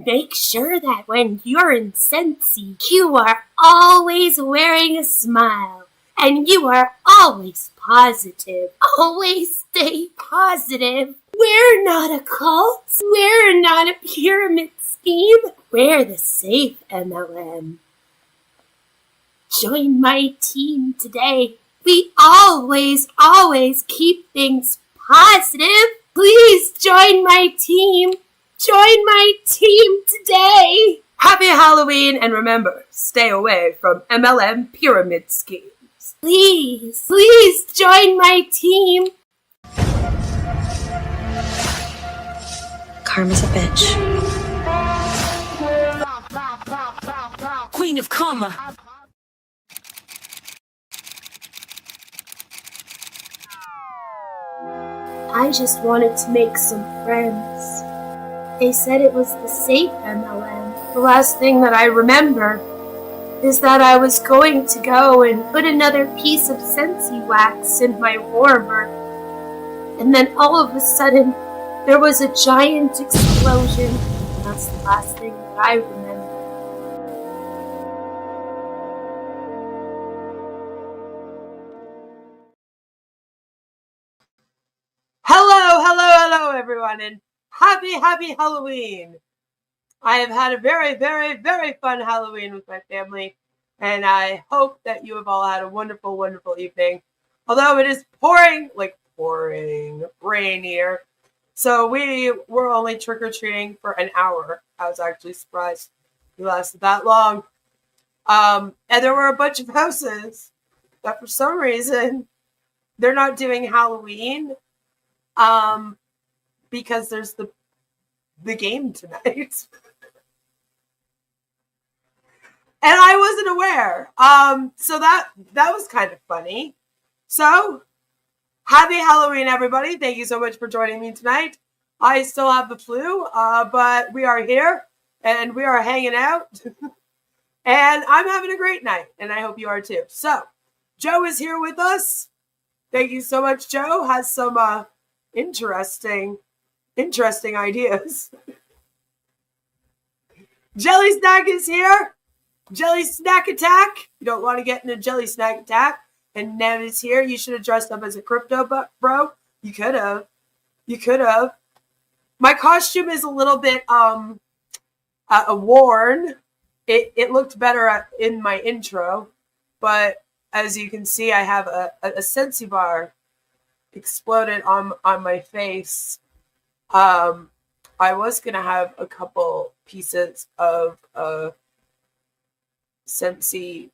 make sure that when you're in Scentsy, you are always wearing a smile. And you are always positive. Always stay positive. We're not a cult. We're not a pyramid scheme. We're the safe MLM. Join my team today. We always keep things positive. Please join my team. Join my team today. Happy Halloween, and remember, stay away from MLM pyramid schemes. Please join my team. Karma's a bitch. Queen of Karma. I just wanted to make some friends. They said it was the safe MLM. The last thing that I remember is that I was going to go and put another piece of Scentsy wax in my warmer. And then all of a sudden, there was a giant explosion. That's the last thing that I remember. Hello, everyone, and happy Halloween. I have had a very fun Halloween with my family, and I hope that you have all had a wonderful evening. Although it is pouring rain here. So we were only trick-or-treating for an hour. I was actually surprised we lasted that long. And there were a bunch of houses that for some reason they're not doing Halloween. Because there's the game tonight. And I wasn't aware. So that was kind of funny. So, happy Halloween, everybody. Thank you so much for joining me tonight. I still have the flu, but we are here, and we are hanging out. And I'm having a great night, and I hope you are too. So, Joe is here with us. Thank you so much, Joe. Has some interesting ideas. Jelly Snack is here. Jelly Snack Attack. You don't want to get in a Jelly Snack Attack. And Nev is here. You should have dressed up as a crypto bro. You could have. My costume is a little bit worn. It looked better in my intro, but as you can see, I have a Scentsy bar exploded on my face. I was gonna have a couple pieces of Scentsy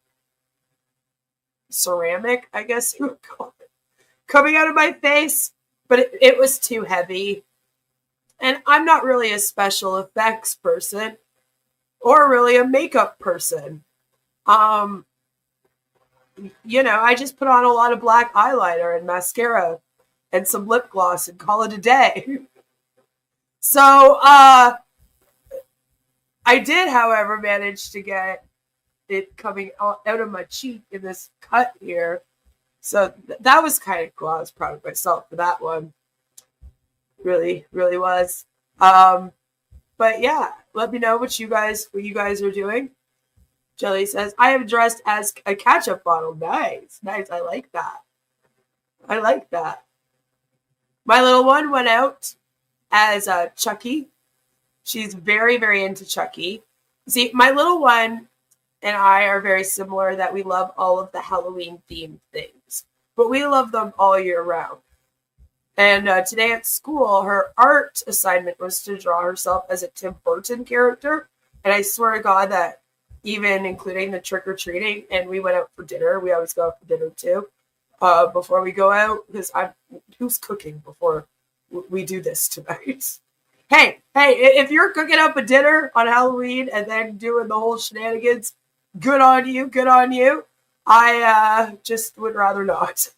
ceramic, I guess you would call it, coming out of my face, but it was too heavy. And I'm not really a special effects person or really a makeup person. You know, I just put on a lot of black eyeliner and mascara and some lip gloss and call it a day. So, I did, however, manage to get it coming out of my cheek in this cut here. So that was kind of cool. I was proud of myself for that one. Really was. But yeah, let me know what you guys are doing. Jelly says, I am dressed as a ketchup bottle. Nice. I like that. My little one went out as Chucky. She's very into Chucky. See, my little one and I are very similar that we love all of the Halloween themed things, but we love them all year round. And today at school, her art assignment was to draw herself as a Tim Burton character. And I swear to God that even including the trick-or-treating, and we went out for dinner. We always go out for dinner too, before we go out, because who's cooking before we do this tonight? Hey, if you're cooking up a dinner on Halloween and then doing the whole shenanigans, good on you. I just would rather not.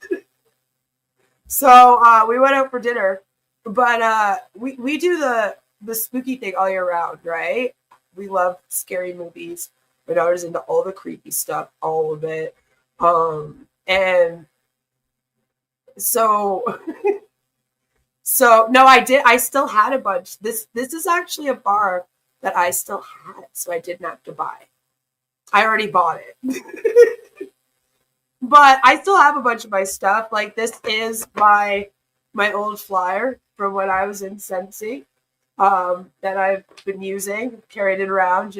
So we went out for dinner, but we do the spooky thing all year round, right? We love scary movies. My daughter's into all the creepy stuff, all of it. And so no, I still had a bunch. This is actually a bar that I still had, so I didn't have to buy. I already bought it. But I still have a bunch of my stuff. Like this is my old flyer from when I was in Sensi, that I've been using, carried it around,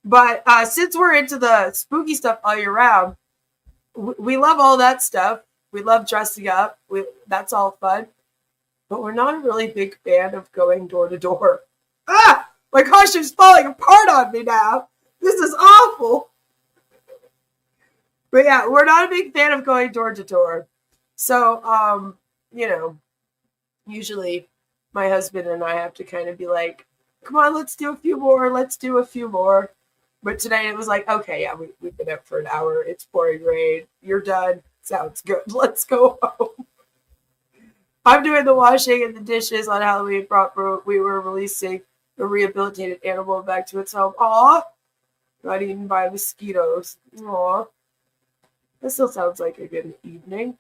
But since we're into the spooky stuff all year round, we love all that stuff. We love dressing up. That's all fun. But we're not a really big fan of going door to door. Ah, my costume's falling apart on me now. This is awful. But yeah, we're not a big fan of going door to door. So, usually my husband and I have to kind of be like, come on, let's do a few more. Let's do a few more. But tonight it was like, okay, yeah, we've been up for an hour. It's pouring rain. You're done. Sounds good. Let's go home. I'm doing the washing and the dishes on Halloween proper. We were releasing a rehabilitated animal back to its home. Aw, got eaten by mosquitoes. Aw, that still sounds like a good evening.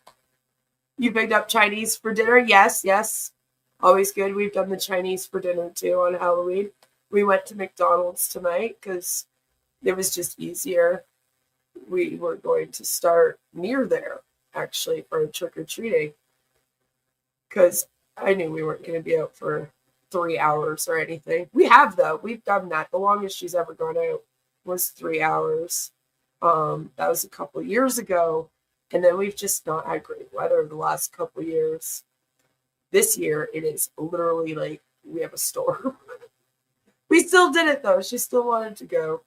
You picked up Chinese for dinner? Yes, yes. Always good. We've done the Chinese for dinner too on Halloween. We went to McDonald's tonight because it was just easier. We were going to start near there, actually, for trick-or-treating. Because I knew we weren't going to be out for 3 hours or anything. We have, though. We've done that. The longest she's ever gone out was 3 hours. That was a couple years ago. And then we've just not had great weather the last couple years. This year, it is literally like we have a storm. We still did it, though. She still wanted to go.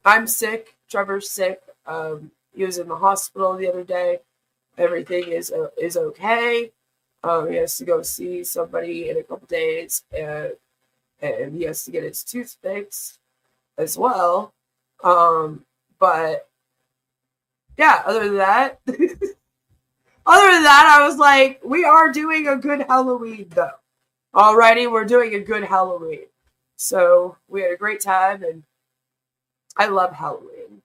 I'm sick. Trevor's sick. He was in the hospital the other day. Everything is okay. He has to go see somebody in a couple days, and he has to get his tooth fixed as well. But yeah, other than that, I was like, we are doing a good Halloween, though. Alrighty, we're doing a good Halloween. So we had a great time, and I love Halloween.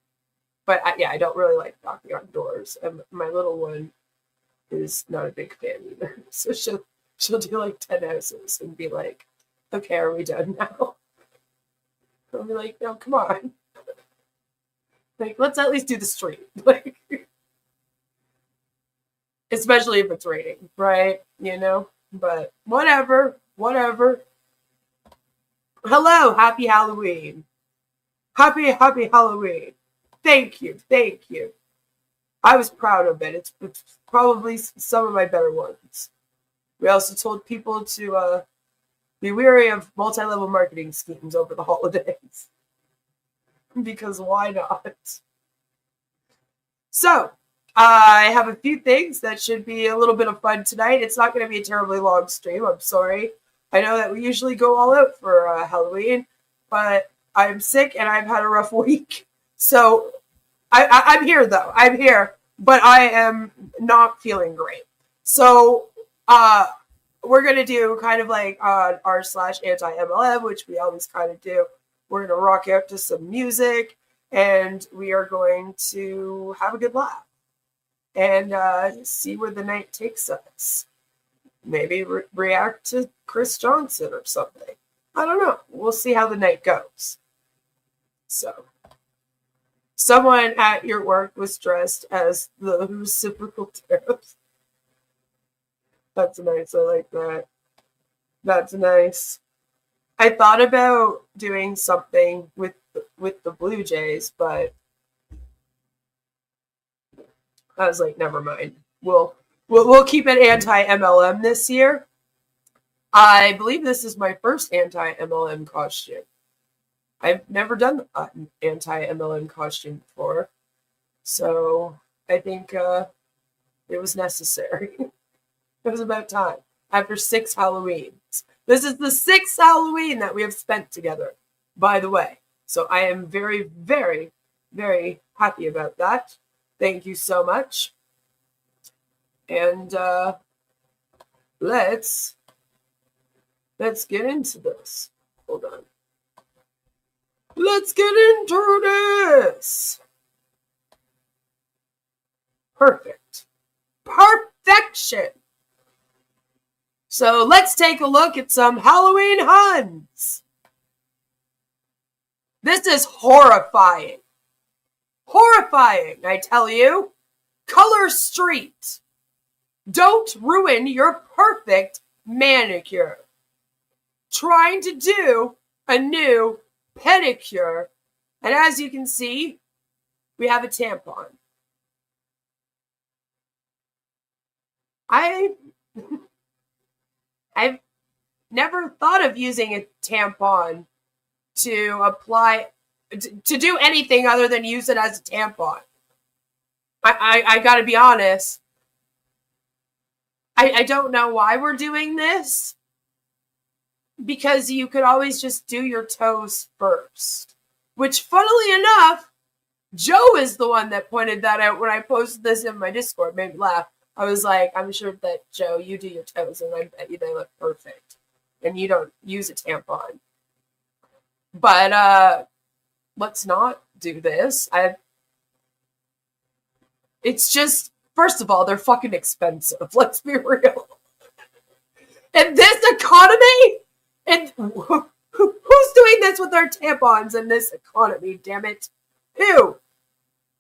But I don't really like knocking on doors. And my little one is not a big fan either. So she'll do like 10 houses and be like, okay, are we done now? I'll be like, no, come on. Like, let's at least do the street. Like, especially if it's raining, right? But whatever. Hello, happy Halloween. Happy Halloween. Thank you. I was proud of it. It's probably some of my better ones. We also told people to be wary of multi-level marketing schemes over the holidays. Because why not? So, I have a few things that should be a little bit of fun tonight. It's not going to be a terribly long stream. I'm sorry. I know that we usually go all out for Halloween, but I'm sick and I've had a rough week. So I'm here, though. I'm here, but I am not feeling great. So we're going to do kind of like r/anti-MLM, which we always kind of do. We're going to rock out to some music, and we are going to have a good laugh and see where the night takes us. Maybe react to Chris Johnson or something. I don't know. We'll see how the night goes. So, someone at your work was dressed as the reciprocal tariffs. That's nice. I like that. That's nice. I thought about doing something with the Blue Jays, but I was like, never mind. We'll keep it anti-MLM this year. I believe this is my first anti-MLM costume. I've never done an anti-MLM costume before, so I think it was necessary. It was about time. After 6 Halloweens. This is the 6th Halloween that we have spent together, by the way. So I am very, very, very happy about that. Thank you so much. And let's get into this. Hold on. Let's get into this. Perfect. Perfection. So let's take a look at some Halloween Huns. This is horrifying. Horrifying, I tell you. Color Street. Don't ruin your perfect manicure. Trying to do a new pedicure. And as you can see, we have a tampon. I've never thought of using a tampon to apply, to do anything other than use it as a tampon. I gotta be honest. I don't know why we're doing this. Because you could always just do your toes first. Which, funnily enough, Joe is the one that pointed that out when I posted this in my Discord. Made me laugh. I was like, I'm sure that, Joe, you do your toes, and I bet you they look perfect. And you don't use a tampon. But, let's not do this. It's just, first of all, they're fucking expensive. Let's be real. In this economy? And who's doing this with their tampons in this economy, damn it? Who?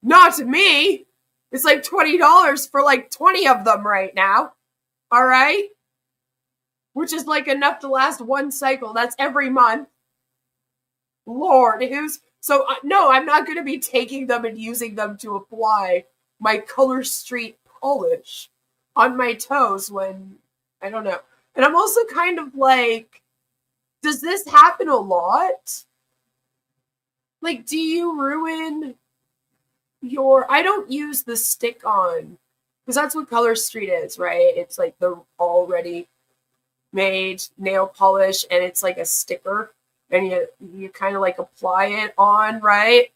Not me. It's like $20 for like 20 of them right now. All right? Which is like enough to last one cycle. That's every month. Lord, so no, I'm not going to be taking them and using them to apply my Color Street polish on my toes when, I don't know. And I'm also kind of like, does this happen a lot? Like, do you ruin I don't use the stick-on, because that's what Color Street is, right? It's like the already made nail polish, and it's like a sticker, and you kind of like apply it on, right?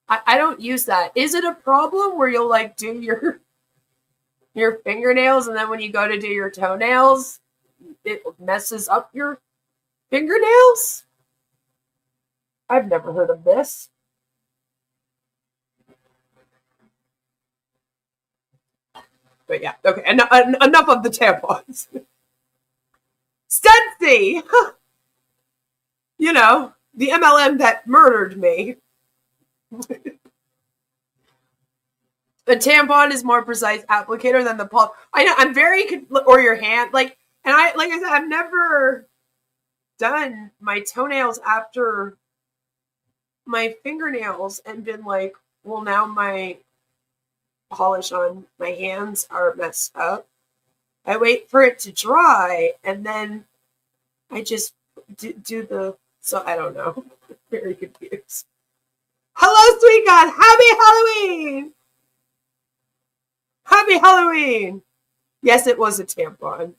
I don't use that. Is it a problem where you'll like do your fingernails, and then when you go to do your toenails, it messes up your fingernails? I've never heard of this. But yeah, okay, enough of the tampons. Stuntsy! You know, the MLM that murdered me. The tampon is more precise applicator than the polish. I know, I'm very, or your hand, like I said, I've never done my toenails after my fingernails and been like, well, now my polish on my hands are messed up. I wait for it to dry, and then I just do the, so I don't know. Very confused. Hello, sweet God! Happy Halloween! Happy Halloween! Yes, it was a tampon.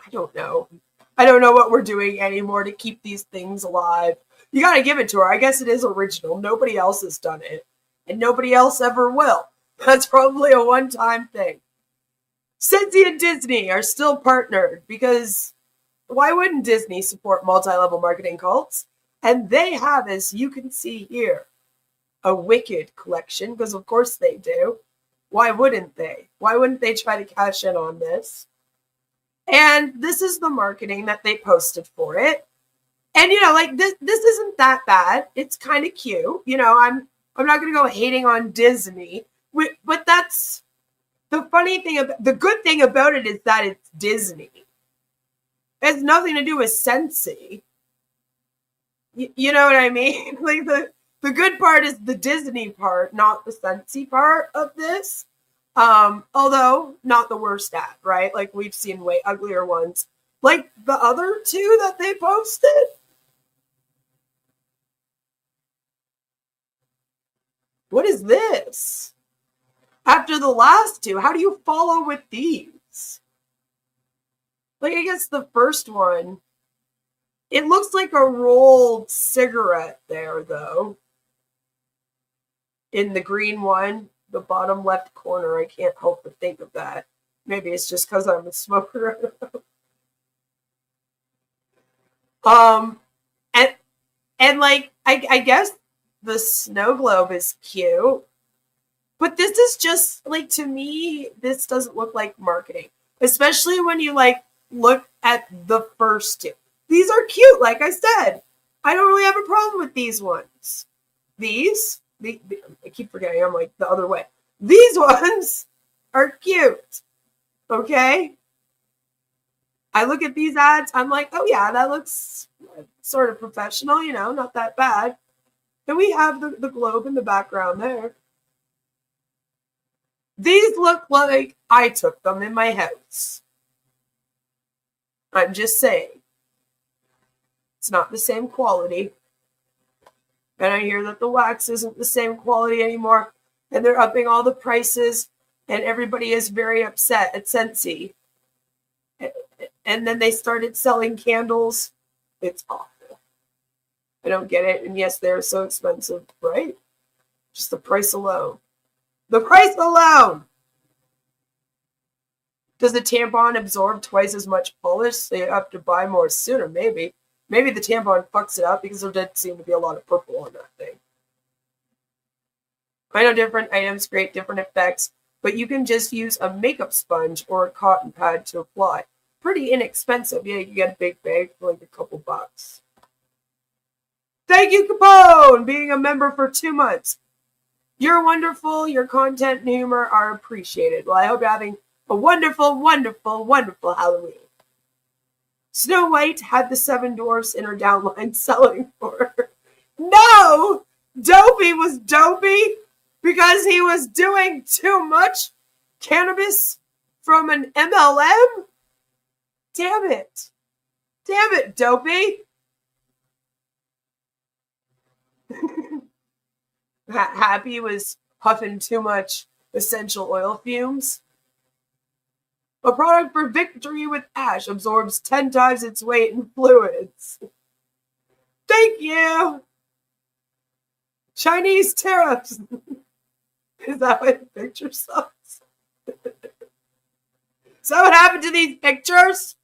I don't know. I don't know what we're doing anymore to keep these things alive. You gotta give it to her. I guess it is original. Nobody else has done it. And nobody else ever will. That's probably a one-time thing. Sensi and Disney are still partnered because why wouldn't Disney support multi-level marketing cults? And they have, as you can see here, a Wicked collection, because of course they do. Why wouldn't they? Why wouldn't they try to cash in on this? And this is the marketing that they posted for it. And, you know, like, this isn't that bad. It's kind of cute. You know, I'm not going to go hating on Disney. But that's the funny thing. The good thing about it is that it's Disney. It has nothing to do with Sensi. You know what I mean? Like, the good part is the Disney part, not the Sensi part of this. Although, not the worst at, right? Like, we've seen way uglier ones. Like, the other two that they posted. What is this? After the last two, how do you follow with these? Like, I guess the first one, it looks like a rolled cigarette there, though. In the green one, the bottom left corner, I can't help but think of that. Maybe it's just because I'm a smoker. And like, I guess the snow globe is cute. But this is just, like, to me, this doesn't look like marketing. especially when you like look at the first two. These are cute, like I said. I don't really have a problem with these ones. I keep forgetting, I'm like the other way. These ones are cute. Okay? I look at these ads, I'm like, oh yeah, that looks sort of professional, not that bad. And we have the globe in the background there. These look like I took them in my house. I'm just saying. It's not the same quality. And I hear that the wax isn't the same quality anymore. And they're upping all the prices. And everybody is very upset at Scentsy. And then they started selling candles. It's awful. I don't get it. And yes, they're so expensive, right? Just the price alone. The price alone! Does the tampon absorb twice as much polish, so you have to buy more sooner? Maybe. Maybe the tampon fucks it up because there did seem to be a lot of purple on that thing. I know different items create different effects, but you can just use a makeup sponge or a cotton pad to apply. Pretty inexpensive. Yeah, you get a big bag for like a couple bucks. Thank you, Capone, being a member for 2 months. You're wonderful. Your content and humor are appreciated. Well, I hope you're having a wonderful, wonderful, wonderful Halloween. Snow White had the 7 dwarfs in her downline selling for her. No! Dopey was dopey because he was doing too much cannabis from an MLM? Damn it. Damn it, Dopey. Happy was puffing too much essential oil fumes. A product for victory with ash absorbs 10 times its weight in fluids. Thank you. Chinese tariffs. Is that what the picture says? So what happened to these pictures?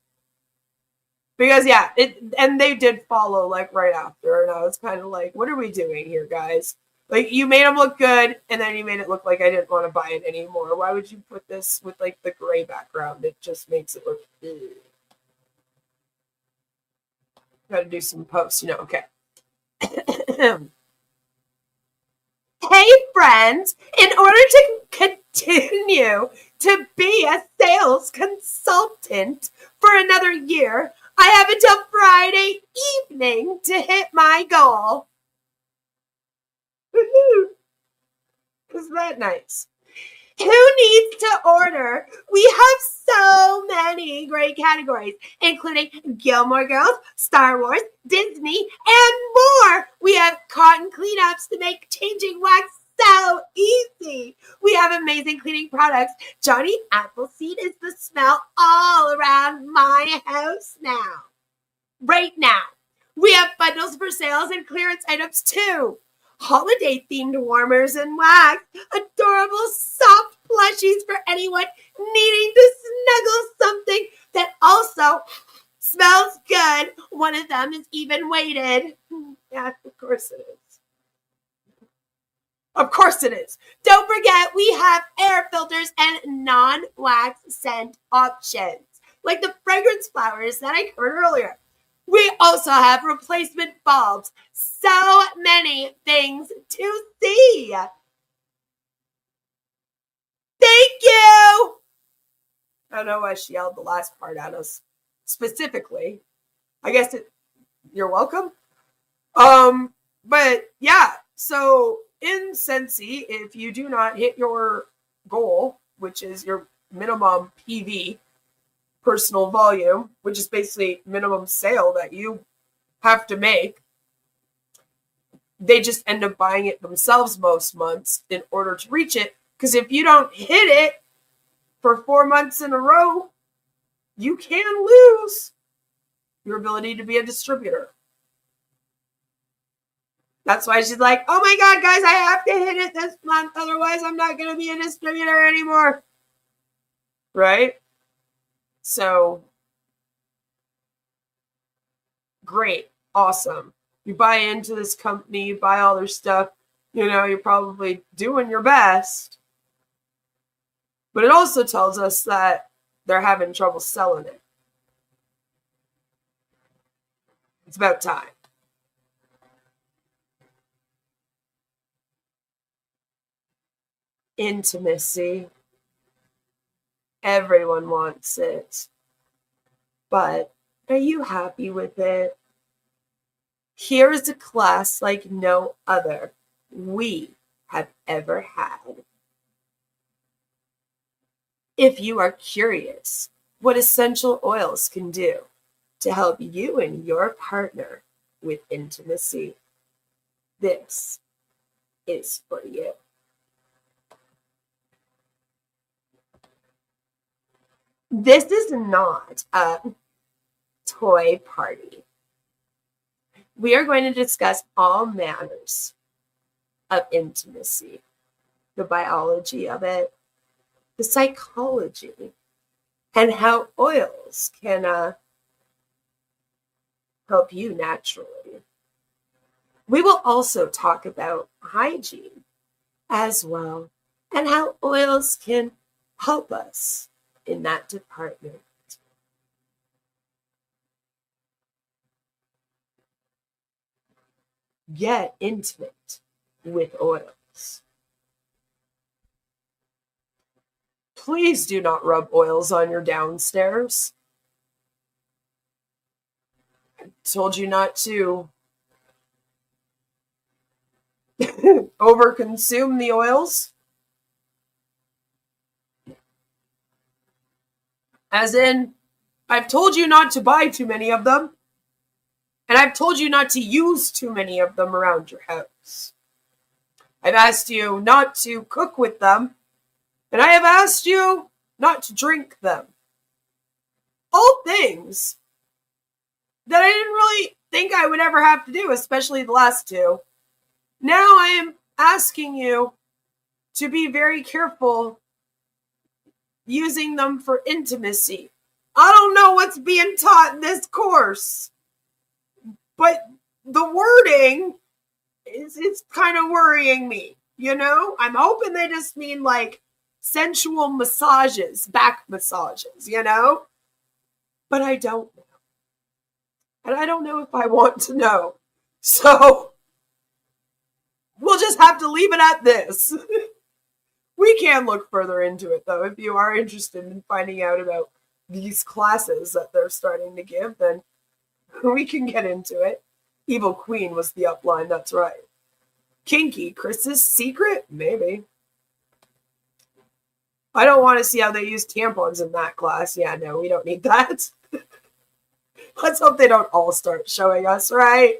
Because yeah, and they did follow like right after, and I was kind of like, what are we doing here, guys? Like, you made them look good, and then you made it look like I didn't want to buy it anymore. Why would you put this with, like, the gray background? It just makes it look... Gotta do some posts, okay. Hey, friends! In order to continue to be a sales consultant for another year, I have until Friday evening to hit my goal. Isn't that nice? Who needs to order? We have so many great categories, including Gilmore Girls, Star Wars, Disney, and more. We have cotton cleanups to make changing wax so easy. We have amazing cleaning products. Johnny Appleseed is the smell all around my house now. Right now. We have bundles for sales and clearance items too. Holiday-themed warmers and wax, adorable soft plushies for anyone needing to snuggle something that also smells good. One of them is even weighted. Yeah, of course it is. Of course it is. Don't forget, we have air filters and non-wax scent options, like the fragrance flowers that I covered earlier. We also have replacement bulbs. So many things to see. Thank you. I don't know why she yelled the last part at us specifically. I guess you're welcome. But yeah, so in Scentsy, if you do not hit your goal, which is your minimum PV, personal volume, which is basically minimum sale that you have to make, they just end up buying it themselves most months in order to reach it. Because if you don't hit it for 4 months in a row, you can lose your ability to be a distributor. That's why she's like, oh my God, guys, I have to hit it this month. Otherwise, I'm not going to be a distributor anymore. Right? So, great. Awesome. You buy into this company, you buy all their stuff, you're probably doing your best. But it also tells us that they're having trouble selling it. It's about time. Intimacy. Everyone wants it. But are you happy with it? Here is a class like no other we have ever had. If you are curious what essential oils can do to help you and your partner with intimacy, this is for you. This is not a toy party. We are going to discuss all manners of intimacy, the biology of it, the psychology, and how oils can help you naturally. We will also talk about hygiene as well, and how oils can help us in that department. Get intimate with oils. Please do not rub oils on your downstairs. I told you not to overconsume the oils. As in, I've told you not to buy too many of them. And I've told you not to use too many of them around your house. I've asked you not to cook with them. And I have asked you not to drink them. All things that I didn't really think I would ever have to do, especially the last two. Now I am asking you to be very careful using them for intimacy. I don't know what's being taught in this course, but the wording is kind of worrying me, you know? I'm hoping they just mean like sensual massages, back massages, you know? But I don't know. And I don't know if I want to know. So we'll just have to leave it at this. We can look further into it, though. If you are interested in finding out about these classes that they're starting to give, then we can get into it. Evil Queen was the upline, that's right. Kinky, Chris's secret? Maybe. I don't want to see how they use tampons in that class. Yeah, no, we don't need that. Let's hope they don't all start showing us, right?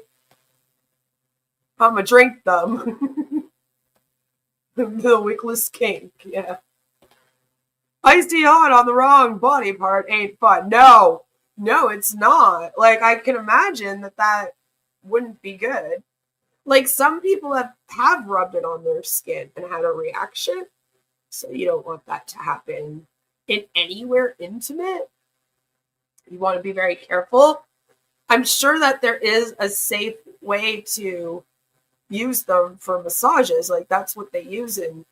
I'm gonna drink them. The wickless kink, yeah. Icy hot on the wrong body part ain't fun. No, it's not. Like, I can imagine that wouldn't be good. Like, some people have rubbed it on their skin and had a reaction. So you don't want that to happen in anywhere intimate. You want to be very careful. I'm sure that there is a safe way to use them for massages. Like, that's what they use in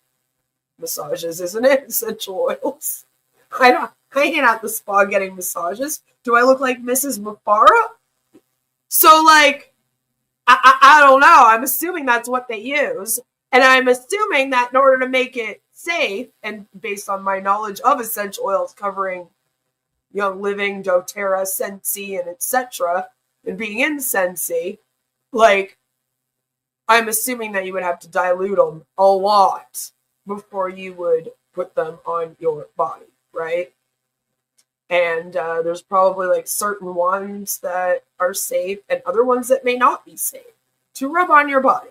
massages, isn't it? Essential oils. I ain't at the spa getting massages. Do I look like Mrs. Mufara? So, like, I don't know. I'm assuming that's what they use. And I'm assuming that in order to make it safe, and based on my knowledge of essential oils covering Young Living, doTERRA, Scentsy, and etc., and being in Scentsy, like, I'm assuming that you would have to dilute them a lot before you would put them on your body, right? And there's probably like certain ones that are safe and other ones that may not be safe to rub on your body.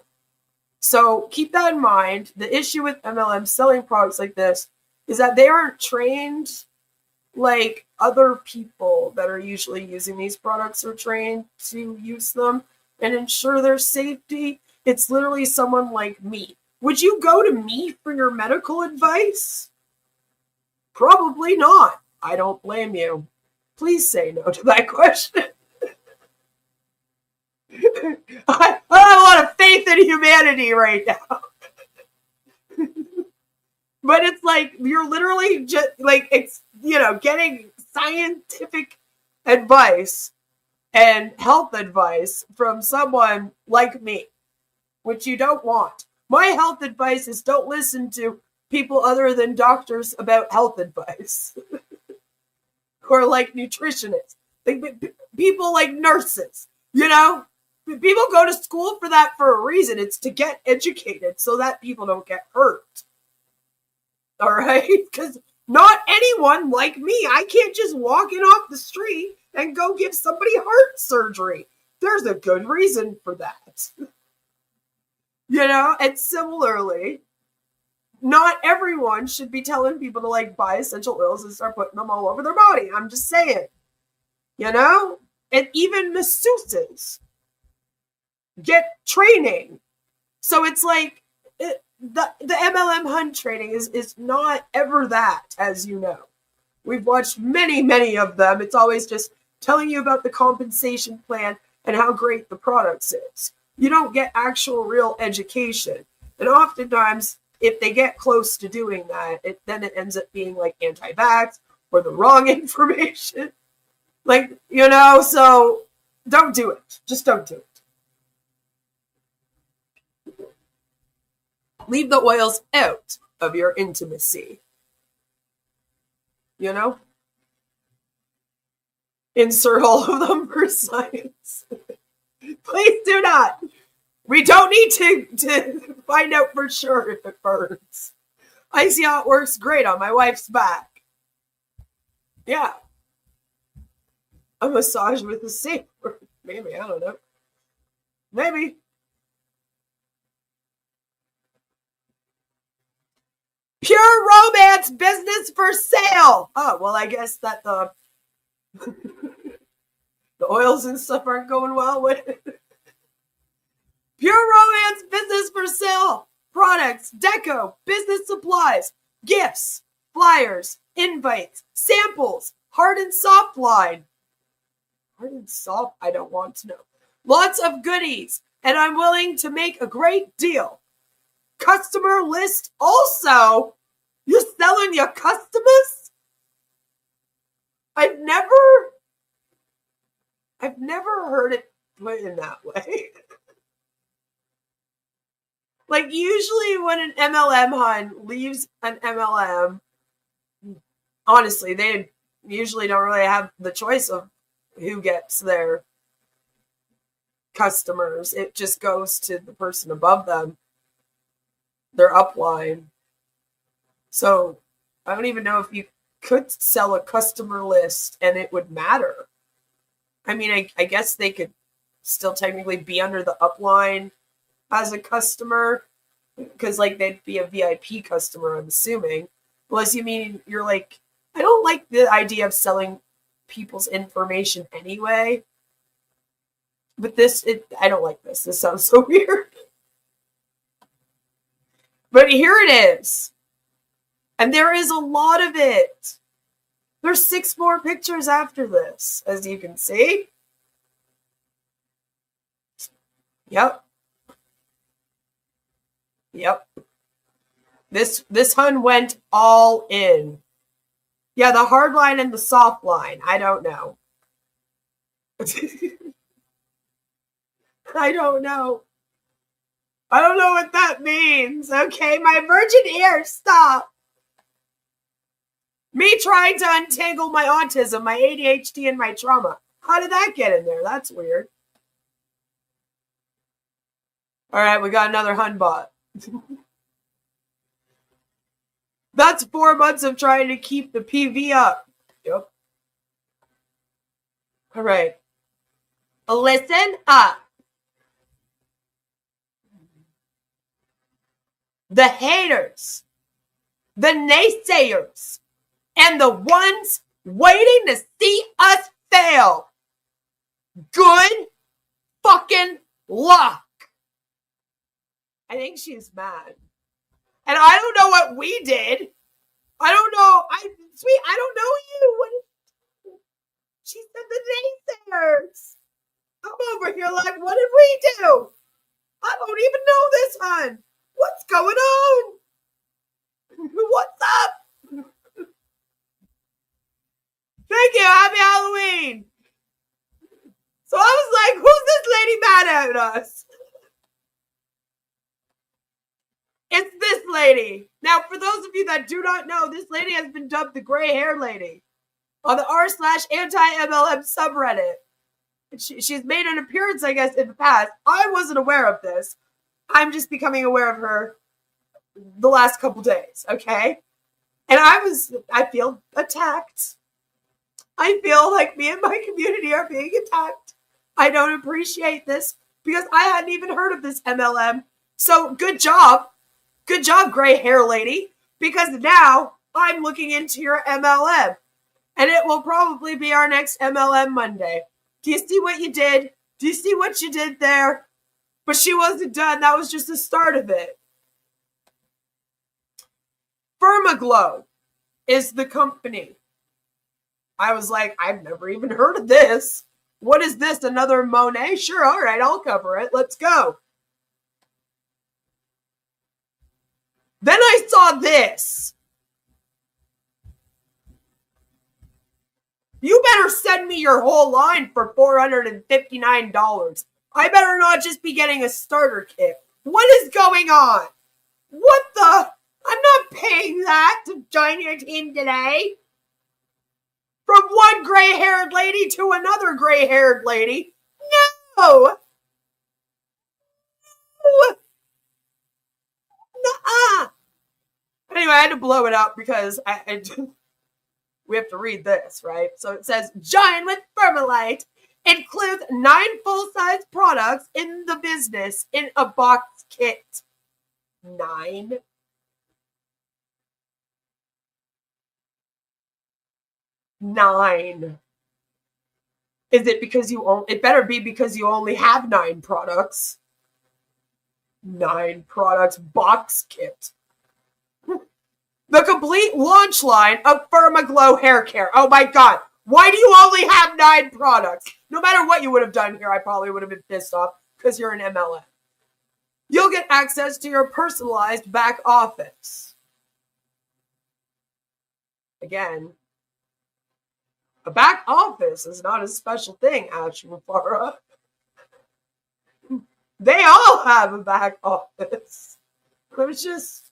So keep that in mind. The issue with MLM selling products like this is that they aren't trained like other people that are usually using these products are trained to use them and ensure their safety. It's literally someone like me. Would you go to me for your medical advice? Probably not. I don't blame you. Please say no to that question. I have a lot of faith in humanity right now. But it's like you're literally just like it's getting scientific advice and health advice from someone like me, which you don't want. My health advice is don't listen to people other than doctors about health advice or like nutritionists, like people like nurses. People go to school for that for a reason. It's to get educated so that people don't get hurt. All right? Because not anyone like me. I can't just walk in off the street and go give somebody heart surgery. There's a good reason for that. And similarly, not everyone should be telling people to like buy essential oils and start putting them all over their body. I'm just saying. And even masseuses get training. So it's like the MLM Hun training is not ever that, as you know. We've watched many of them. It's always just telling you about the compensation plan and how great the products is. You don't get actual real education. And oftentimes, if they get close to doing that, then it ends up being like anti-vax or the wrong information. Like, so don't do it. Just don't do it. Leave the oils out of your intimacy. Insert all of them for science. Please do not. We don't need to find out for sure if it burns. I see how it works great on my wife's back. Yeah. A massage with a safer. Maybe, I don't know. Maybe. Pure romance business for sale. Oh, well, I guess that the oils and stuff aren't going well with it. Pure romance business for sale. Products, deco, business supplies, gifts, flyers, invites, samples, hard and soft line. Hard and soft, I don't want to know. Lots of goodies, and I'm willing to make a great deal. Customer list also. You're selling your customers? I've never heard it put in that way. Like, usually when an MLM Hun leaves an MLM, honestly, they usually don't really have the choice of who gets their customers. It just goes to the person above them, their upline. So I don't even know if you could sell a customer list and it would matter. I mean, I guess they could still technically be under the upline as a customer, because like they'd be a VIP customer, I'm assuming. Unless you mean you're like, I don't like the idea of selling people's information anyway. But I don't like this. This sounds so weird. But here it is. And there is a lot of it. There's 6 more pictures after this, as you can see. Yep. This Hun went all in. Yeah, the hard line and the soft line. I don't know. I don't know. I don't know what that means. Okay, my virgin ear, stop. Me trying to untangle my autism, my ADHD, and my trauma. How did that get in there? That's weird. All right, we got another Hun bot. That's 4 months of trying to keep the PV up. Yep. All right. Listen up. The haters, the naysayers, and the ones waiting to see us fail. Good fucking luck. I think she's mad. And I don't know what we did. I don't know. I don't know you. What? She said the naysayers. I'm over here like, what did we do? I don't even know this Hun. What's going on? What's up? Thank you. Happy Halloween. So I was like, who's this lady mad at us? It's this lady. Now, for those of you that do not know, this lady has been dubbed the gray hair lady on the r/anti-MLM subreddit. She's made an appearance, I guess, in the past. I wasn't aware of this. I'm just becoming aware of her the last couple days, okay? And I feel attacked. I feel like me and my community are being attacked. I don't appreciate this because I hadn't even heard of this MLM. So good job. Good job, gray hair lady, because now I'm looking into your MLM. And it will probably be our next MLM Monday. Do you see what you did? Do you see what you did there? But she wasn't done. That was just the start of it. Firmaglow is the company. I was like, I've never even heard of this. What is this? Another Monet? Sure, all right, I'll cover it. Let's go. Then I saw this. You better send me your whole line for $459. I better not just be getting a starter kit. What is going on? What the? I'm not paying that to join your team today. From one gray-haired lady to another gray-haired lady. No! Nuh-uh. Anyway, I had to blow it up because we have to read this, right? So it says, join with Firmalite. Includes 9 full-size products in the business in a box kit. 9? Is it because it better be because you only have 9 products. 9 products box kit. The complete launch line of Firmaglow hair care. Oh my god. Why do you only have 9 products? No matter what you would have done here, I probably would have been pissed off because you're an MLM. You'll get access to your personalized back office. Again, a back office is not a special thing, Ashmafara. They all have a back office. I was just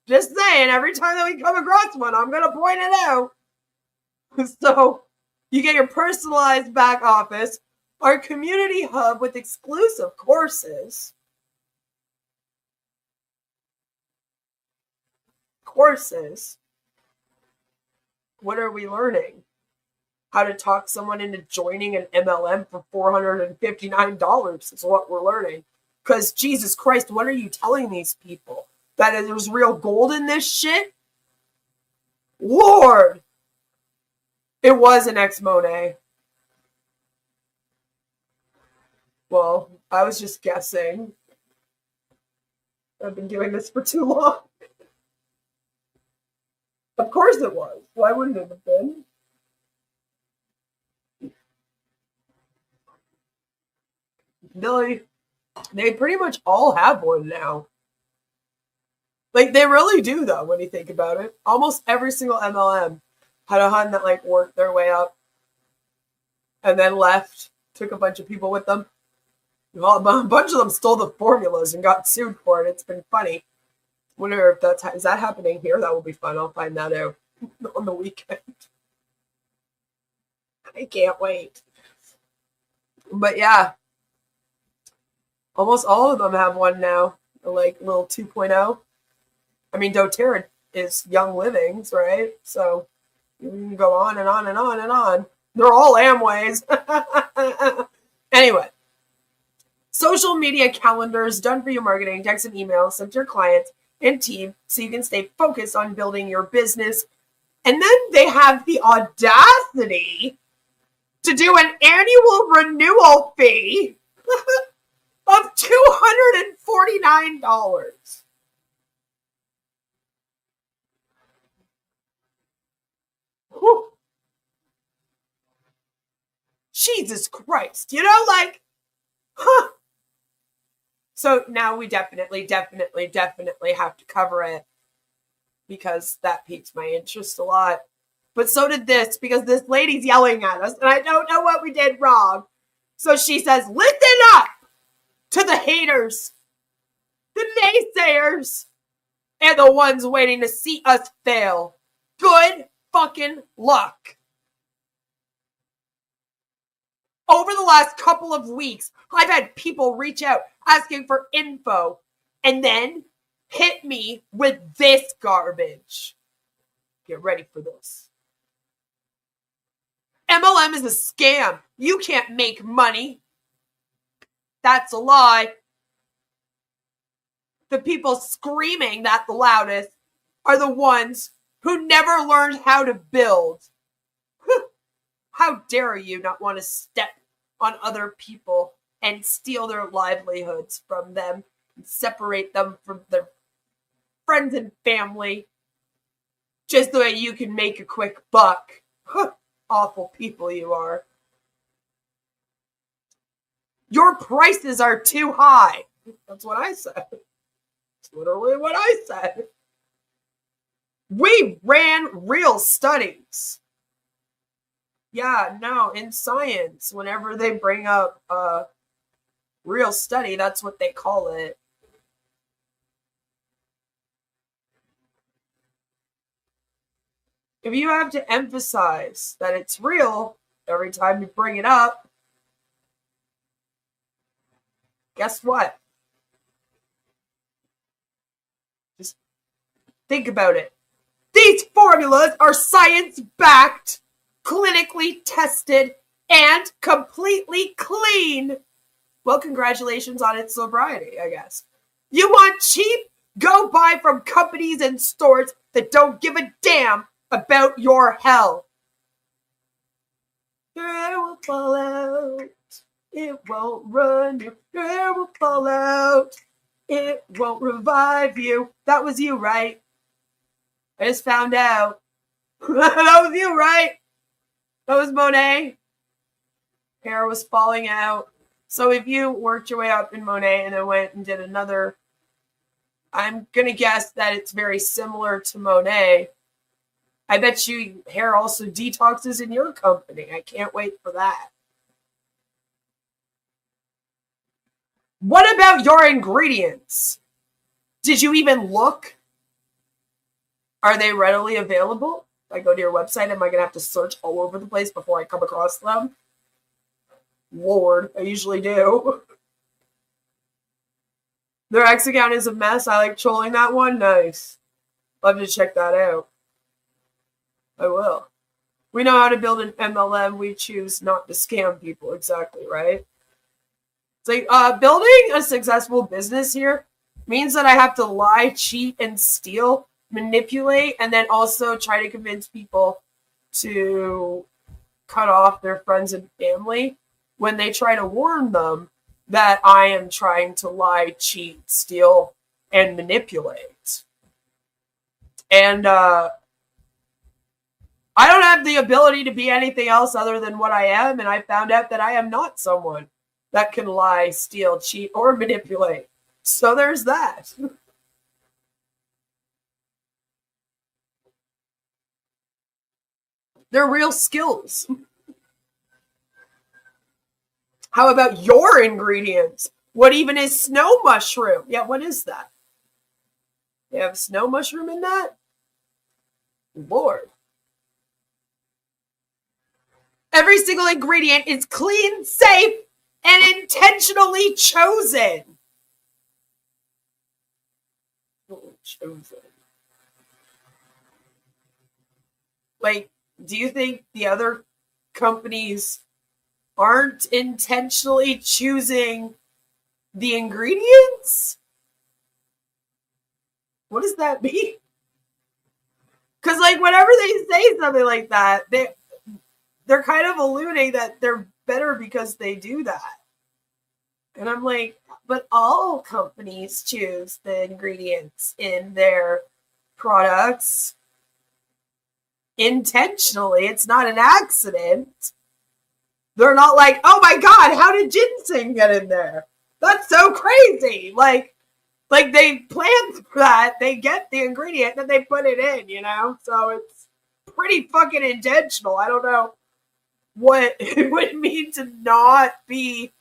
saying, every time that we come across one, I'm going to point it out. So, you get your personalized back office, our community hub with exclusive courses. Courses? What are we learning? How to talk someone into joining an MLM for $459 is what we're learning. Because, Jesus Christ, what are you telling these people? That there's real gold in this shit? Lord! It was an ex-Monet. Well, I was just guessing. I've been doing this for too long. Of course it was. Why wouldn't it have been? They pretty much all have one now. Like, they really do, though, when you think about it. Almost every single MLM had a Hun that, like, worked their way up and then left, took a bunch of people with them. Well, a bunch of them stole the formulas and got sued for it. It's been funny. Wonder if is that happening here? That will be fun. I'll find that out on the weekend. I can't wait. But yeah, almost all of them have one now, like little 2.0. I mean, doTERRA is Young Livings, right? So you can go on and on and on and on. They're all Amways. Anyway, social media calendars done for your marketing, text and emails sent to your clients and team so you can stay focused on building your business. And then they have the audacity to do an annual renewal fee of $249. Whew. Jesus Christ. You know, like, huh. So now we definitely have to cover it. because that piqued my interest a lot. But so did this, because this lady's yelling at us, and I don't know what we did wrong. So she says, listen up to the haters, the naysayers, and the ones waiting to see us fail. Good fucking luck. Over the last couple of weeks, I've had people reach out asking for info and then hit me with this garbage. Get ready for this. MLM is a scam. You can't make money. That's a lie. The people screaming that the loudest are the ones who never learned how to build. How dare you not want to step on other people and steal their livelihoods from them and separate them from their friends and family just so that you can make a quick buck. Awful people you are. Your prices are too high. That's what I said. That's literally what I said. We ran real studies. Yeah, no, in science, whenever they bring up a real study, that's what they call it. If you have to emphasize that it's real every time you bring it up, guess what? Just think about it. These formulas are science-backed, clinically tested, and completely clean. Well, congratulations on its sobriety, I guess. You want cheap? Go buy from companies and stores that don't give a damn about your health. Your hair will fall out. It won't run. Your hair will fall out. It won't revive you. That was you, right? I just found out. That was you, right? That was Monet. Hair was falling out. So if you worked your way up in Monet and then went and did another, I'm going to guess that it's very similar to Monet. I bet you hair also detoxes in your company. I can't wait for that. What about your ingredients? Did you even look? Are they readily available? If I go to your website, am I going to have to search all over the place before I come across them? Lord, I usually do. Their X account is a mess. I like trolling that one. Nice. Love to check that out. I will. We know how to build an MLM. We choose not to scam people. Exactly, right? It's like building a successful business here means that I have to lie, cheat, and steal, manipulate, and then also try to convince people to cut off their friends and family when they try to warn them that I am trying to lie, cheat, steal, and manipulate. And I don't have the ability to be anything else other than what I am, and I found out that I am not someone that can lie, steal, cheat, or manipulate. So there's that. They're real skills. How about your ingredients? What even is snow mushroom? Yeah, what is that? They have snow mushroom in that? Lord. Every single ingredient is clean, safe, and intentionally chosen. Chosen. Like, do you think the other companies aren't intentionally choosing the ingredients? What does that mean? Because, like, whenever they say something like that, they're kind of alluding that they're better because they do that. And I'm like, but all companies choose the ingredients in their products intentionally. It's not an accident. They're not like, oh my God, how did ginseng get in there? That's so crazy. Like, Like, they plan for that, they get the ingredient, then they put it in, So it's pretty fucking intentional. I don't know what it would mean to not be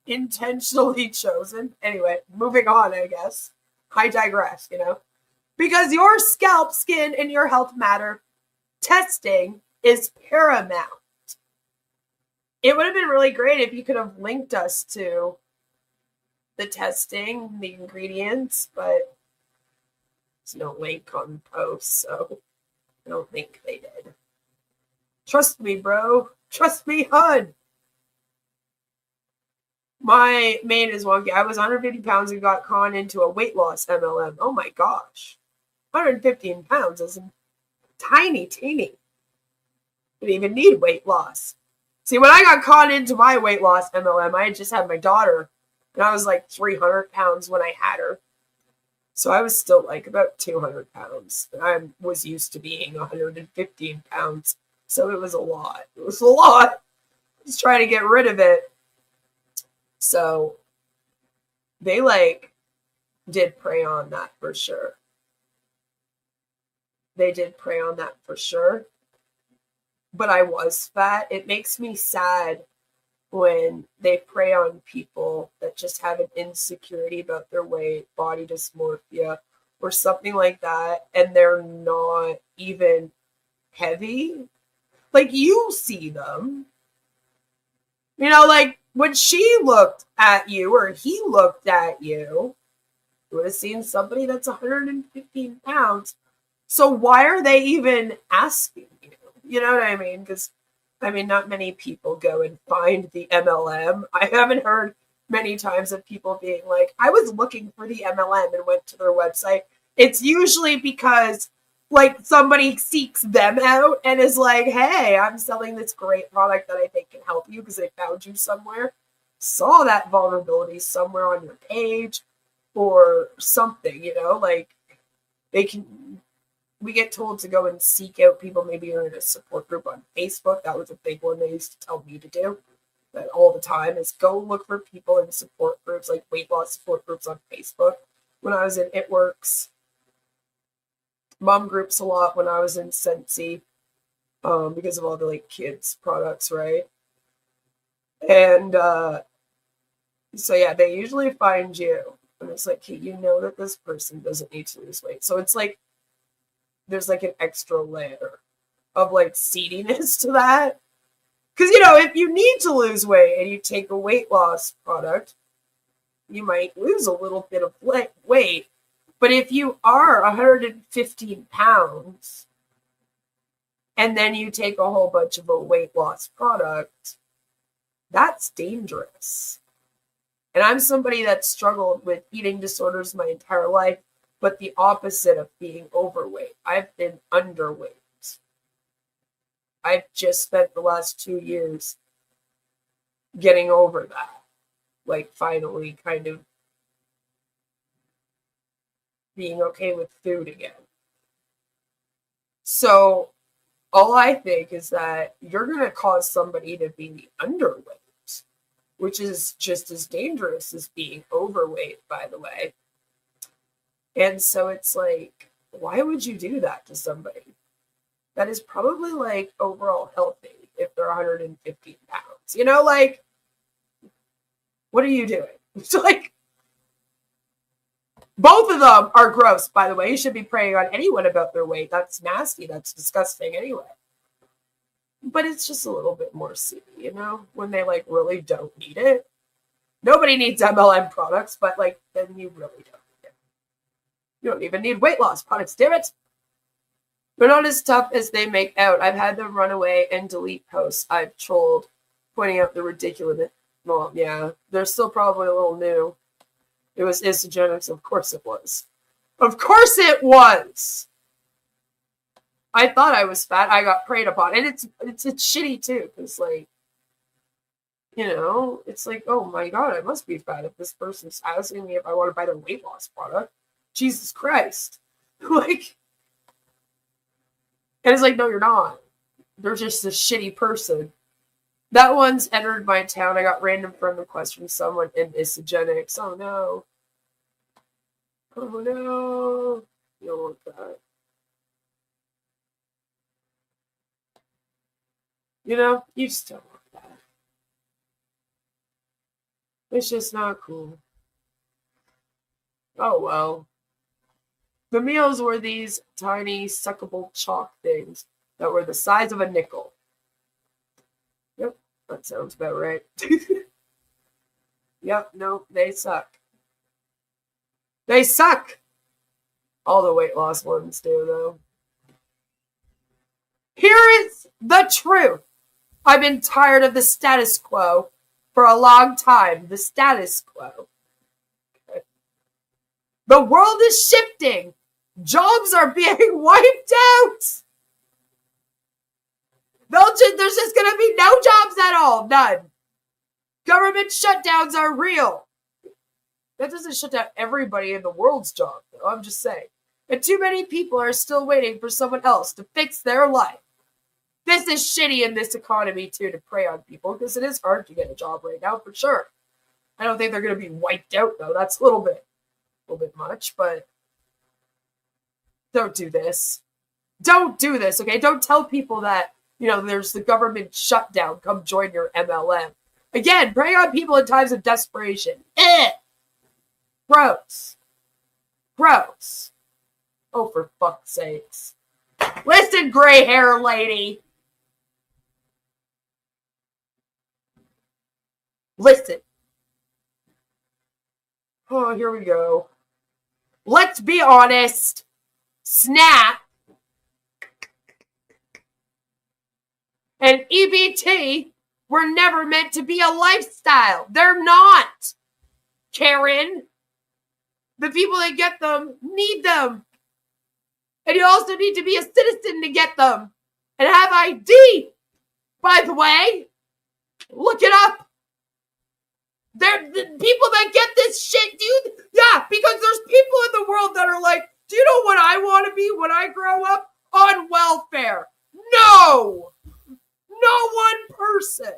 intentionally chosen. Anyway, moving on, I guess. I digress, Because your scalp, skin, and your health matter, testing is paramount. It would have been really great if you could have linked us to the testing, the ingredients, but there's no link on the post, so I don't think they did. Trust me, bro. Trust me, hun. My main is wonky. I was 150 pounds and got conned into a weight loss MLM. Oh my gosh. 115 pounds is tiny, teeny. Didn't even need weight loss. See, when I got conned into my weight loss MLM, I had just had my daughter, and I was like 300 pounds when I had her. So I was still like about 200 pounds. I was used to being 115 pounds. So it was a lot. It was a lot. Just trying to get rid of it. So they did prey on that for sure. They did prey on that for sure. But I was fat. It makes me sad when they prey on people that just have an insecurity about their weight, body dysmorphia, or something like that, and they're not even heavy. Like, you see them. Like, when she looked at you, or he looked at you, you would have seen somebody that's 115 pounds. So why are they even asking you? You know what I mean? Because, not many people go and find the MLM. I haven't heard many times of people being like, I was looking for the MLM and went to their website. It's usually because, somebody seeks them out and is like, hey, I'm selling this great product that I think can help you because they found you somewhere, saw that vulnerability somewhere on your page or something, we get told to go and seek out people. Maybe you're in a support group on Facebook. That was a big one they used to tell me to do that all the time, is go look for people in support groups, like weight loss support groups on Facebook. When I was in It Works, mom groups a lot when I was in Scentsy, because of all the kids products, right? And so yeah, they usually find you, and it's like, hey, that this person doesn't need to lose weight. So it's like there's an extra layer of seediness to that. Because, if you need to lose weight and you take a weight loss product, you might lose a little bit of weight. But if you are 115 pounds and then you take a whole bunch of a weight loss product, that's dangerous. And I'm somebody that struggled with eating disorders my entire life, but the opposite of being overweight. I've been underweight. I've just spent the last 2 years getting over that. Finally kind of being okay with food again. So all I think is that you're going to cause somebody to be underweight, which is just as dangerous as being overweight, by the way. And so it's why would you do that to somebody that is probably overall healthy if they're 115 pounds? What are you doing? It's both of them are gross, by the way. You should be preying on anyone about their weight. That's nasty. That's disgusting anyway. But it's just a little bit more seedy, when they really don't need it. Nobody needs MLM products, but then you really don't. You don't even need weight loss products, damn it. They're not as tough as they make out. I've had them run away and delete posts I've trolled, pointing out the ridiculous. Well, yeah, they're still probably a little new. It was Isogenics. Of course it was. Of course it was. I thought I was fat. I got preyed upon. And it's shitty too, because it's oh my God, I must be fat if this person's asking me if I want to buy their weight loss product. Jesus Christ. And it's no, you're not. They're just a shitty person. That one's entered my town. I got random friend requests from someone in Isogenics. Oh no. Oh no. You don't want that. You just don't want that. It's just not cool. Oh well. The meals were these tiny, suckable chalk things that were the size of a nickel. Yep, that sounds about right. Yep, no, they suck. They suck! All the weight loss ones do, though. Here is the truth. I've been tired of the status quo for a long time. The status quo. Okay. The world is shifting. Jobs are being wiped out. There's just going to be no jobs at all. None. Government shutdowns are real. That doesn't shut down everybody in the world's job, though. I'm just saying. And too many people are still waiting for someone else to fix their life. This is shitty in this economy, too, to prey on people, because it is hard to get a job right now, for sure. I don't think they're going to be wiped out, though. That's a little bit much, but don't do this. Don't do this, okay? Don't tell people that, there's the government shutdown. Come join your MLM. Again, prey on people in times of desperation. Gross. Gross. Oh, for fuck's sakes. Listen, gray hair lady. Listen. Oh, here we go. Let's be honest. Snap and EBT were never meant to be a lifestyle. They're not. Karen. The people that get them need them. And you also need to be a citizen to get them. And have ID. By the way. Look it up. They're the people that get this shit, dude. Yeah, because there's people in the world that are like, do you know what I want to be when I grow up? On welfare. No. No one person.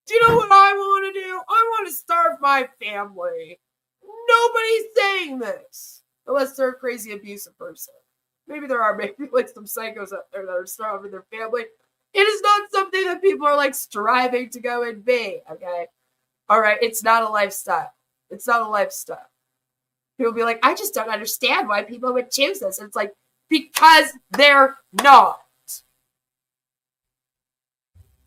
Do you know what I want to do? I want to starve my family. Nobody's saying this. Unless they're a crazy abusive person. Maybe there are like some psychos out there that are starving their family. It is not something that people are like striving to go and be, okay? Alright, it's not a lifestyle. It's not a lifestyle. People be like, I just don't understand why people would choose this. And it's like, because they're not.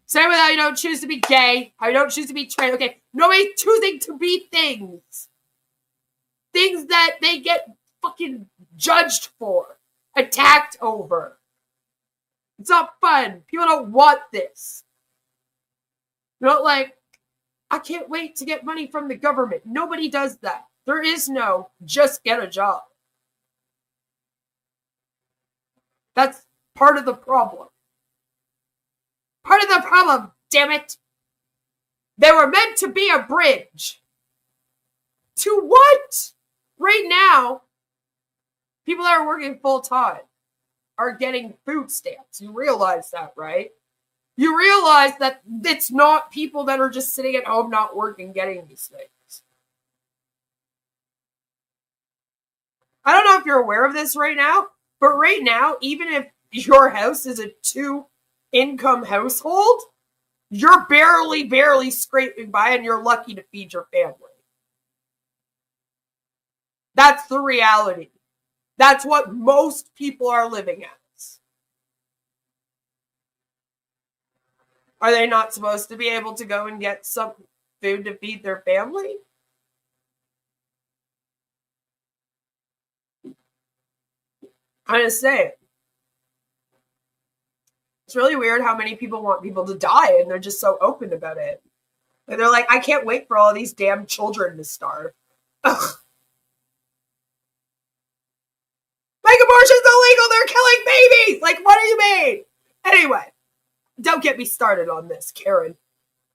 Same with how you don't choose to be gay, how you don't choose to be trans. Okay, nobody's choosing to be things. Things that they get fucking judged for, attacked over. It's not fun. People don't want this. You're not like, I can't wait to get money from the government. Nobody does that. There is no just get a job. That's part of the problem. Part of the problem, damn it. They were meant to be a bridge. To what? Right now, people that are working full time are getting food stamps. You realize that, right? You realize that it's not people that are just sitting at home not working getting these things. I don't know if you're aware of this right now, but right now, even if your house is a 2-income household, you're barely scraping by and you're lucky to feed your family. That's the reality. That's what most people are living as. Are they not supposed to be able to go and get some food to feed their family? I'm just saying. It's really weird how many people want people to die and they're just so open about it. And they're like, I can't wait for all these damn children to starve. Ugh. Like, abortion's illegal, they're killing babies! Like, what do you mean? Anyway. Don't get me started on this, Karen.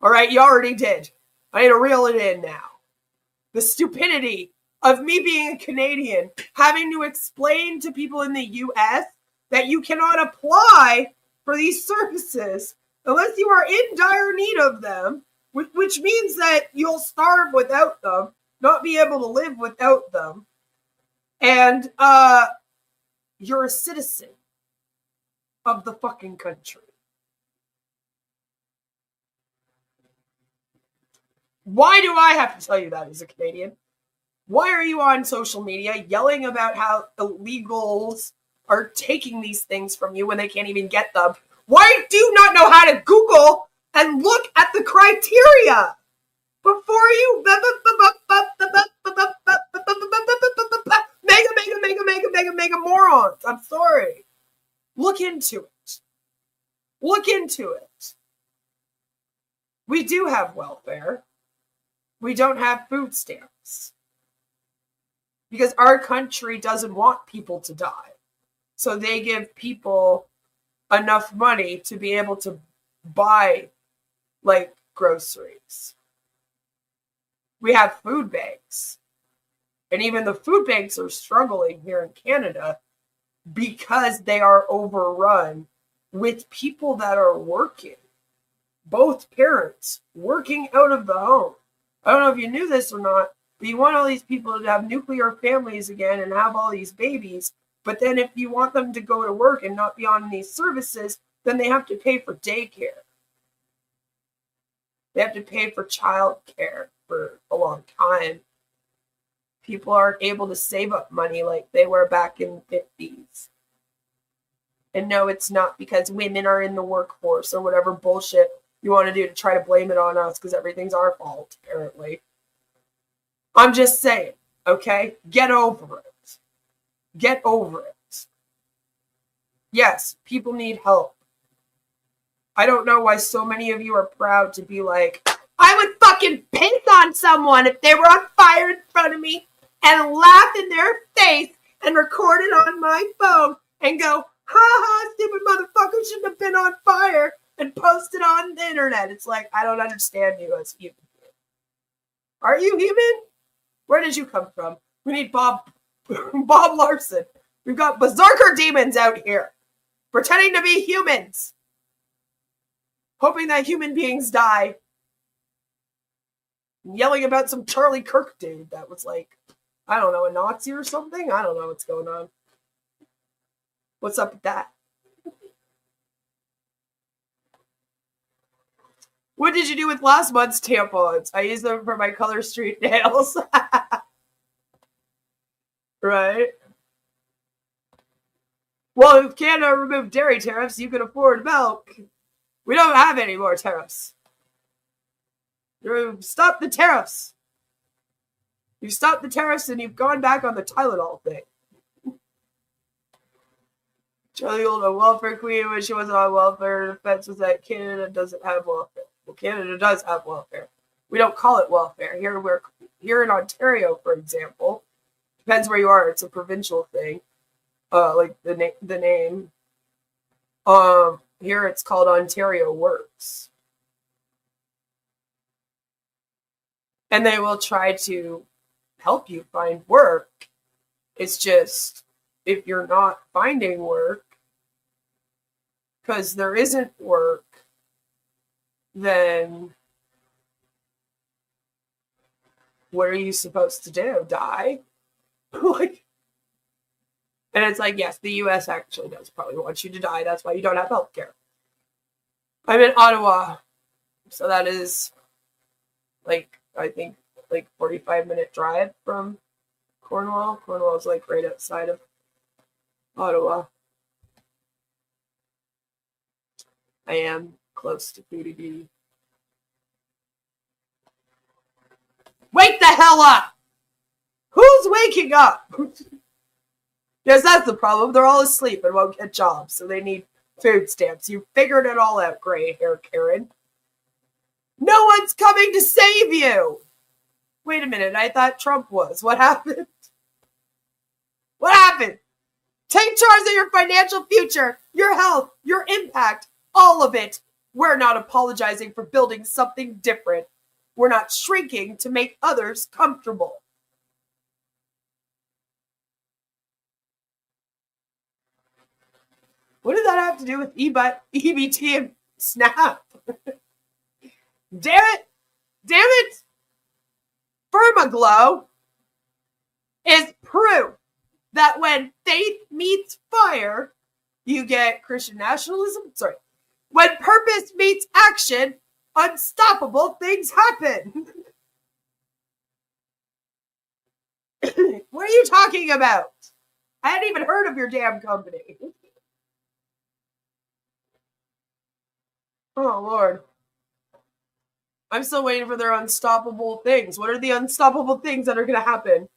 Alright, you already did. I need to reel it in now. The stupidity of me being a Canadian, having to explain to people in the US that you cannot apply for these services unless you are in dire need of them, which means that you'll starve without them, not be able to live without them. And you're a citizen of the fucking country. Why do I have to tell you that as a Canadian? Why are you on social media yelling about how illegals are taking these things from you when they can't even get them? Why do you not know how to Google and look at the criteria before you mega morons? I'm sorry. Look into it. Look into it. We do have welfare. We don't have food stamps. Because our country doesn't want people to die. So they give people enough money to be able to buy, like, groceries. We have food banks. And even the food banks are struggling here in Canada because they are overrun with people that are working. Both parents working out of the home. I don't know if you knew this or not, but you want all these people to have nuclear families again and have all these babies. But then if you want them to go to work and not be on these services, then they have to pay for daycare. They have to pay for child care for a long time. People aren't able to save up money like they were back in the 50s. And no, it's not because women are in the workforce or whatever bullshit you want to do to try to blame it on us because everything's our fault, apparently. I'm just saying, okay? Get over it. Get over it. Yes, people need help. I don't know why so many of you are proud to be like, I would fucking piss on someone if they were on fire in front of me and laugh in their face and record it on my phone and go, ha ha, stupid motherfucker shouldn't have been on fire and post it on the internet. It's like, I don't understand you as human. Are you human? Where did you come from? We need Bob Larson. We've got berserker demons out here pretending to be humans, hoping that human beings die, yelling about some Charlie Kirk dude that was like, I don't know, a Nazi or something? I don't know what's going on. What's up with that? What did you do with last month's tampons? I used them for my Color Street nails. Right? Well, if Canada removed dairy tariffs, you can afford milk. We don't have any more tariffs. Stop the tariffs. You've stopped the tariffs and you've gone back on the Tylenol thing. Charlie Old, a welfare queen when she wasn't on welfare. The defense was that Canada doesn't have welfare. Well, Canada does have welfare. We don't call it welfare. Here in Ontario, for example, depends where you are. It's a provincial thing. Like the name. Here it's called Ontario Works. And they will try to help you find work. It's just, if you're not finding work, because there isn't work, then what are you supposed to do? Die? Like, and it's like, yes, the US actually does probably want you to die. That's why you don't have health care. I'm in Ottawa, so that is, like, I think, like 45-minute drive from Cornwall. Cornwall is like right outside of Ottawa. I am close to Foodie B. Wake the hell up! Who's waking up? Yes, that's the problem. They're all asleep and won't get jobs, so they need food stamps. You figured it all out, gray hair Karen. No one's coming to save you! Wait a minute, I thought Trump was. What happened? What happened? Take charge of your financial future, your health, your impact, all of it. We're not apologizing for building something different. We're not shrinking to make others comfortable. What did that have to do with EBT and SNAP? Damn it! Damn it! Firmaglow is proof that when faith meets fire, you get Christian nationalism. Sorry. When purpose meets action, unstoppable things happen. What are you talking about? I hadn't even heard of your damn company. Oh, Lord. I'm still waiting for their unstoppable things. What are the unstoppable things that are going to happen?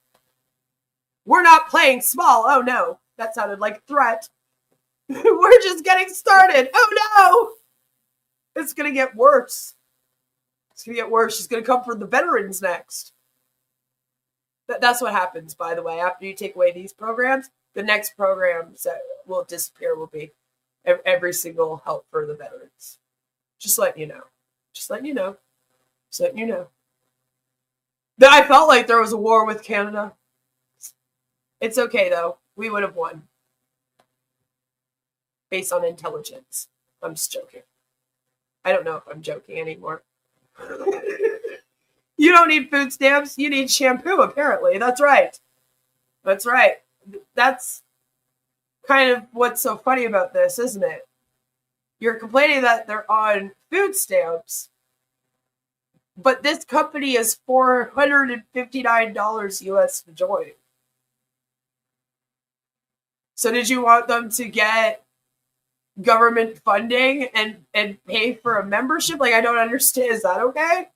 We're not playing small. Oh, no. That sounded like a threat. We're just getting started. Oh, no. It's going to get worse. It's going to get worse. She's going to come for the veterans next. That's what happens, by the way. After you take away these programs, the next programs that will disappear will be every single help for the veterans. Just letting you know. Just letting you know. Just letting you know. I felt like there was a war with Canada. It's okay, though. We would have won. Based on intelligence. I'm just joking. I don't know if I'm joking anymore. You don't need food stamps. You need shampoo, apparently. That's right. That's right. That's kind of what's so funny about this, isn't it? You're complaining that they're on food stamps, but this company is $459 US to join. So did you want them to get government funding and pay for a membership? Like, I don't understand. Is that okay?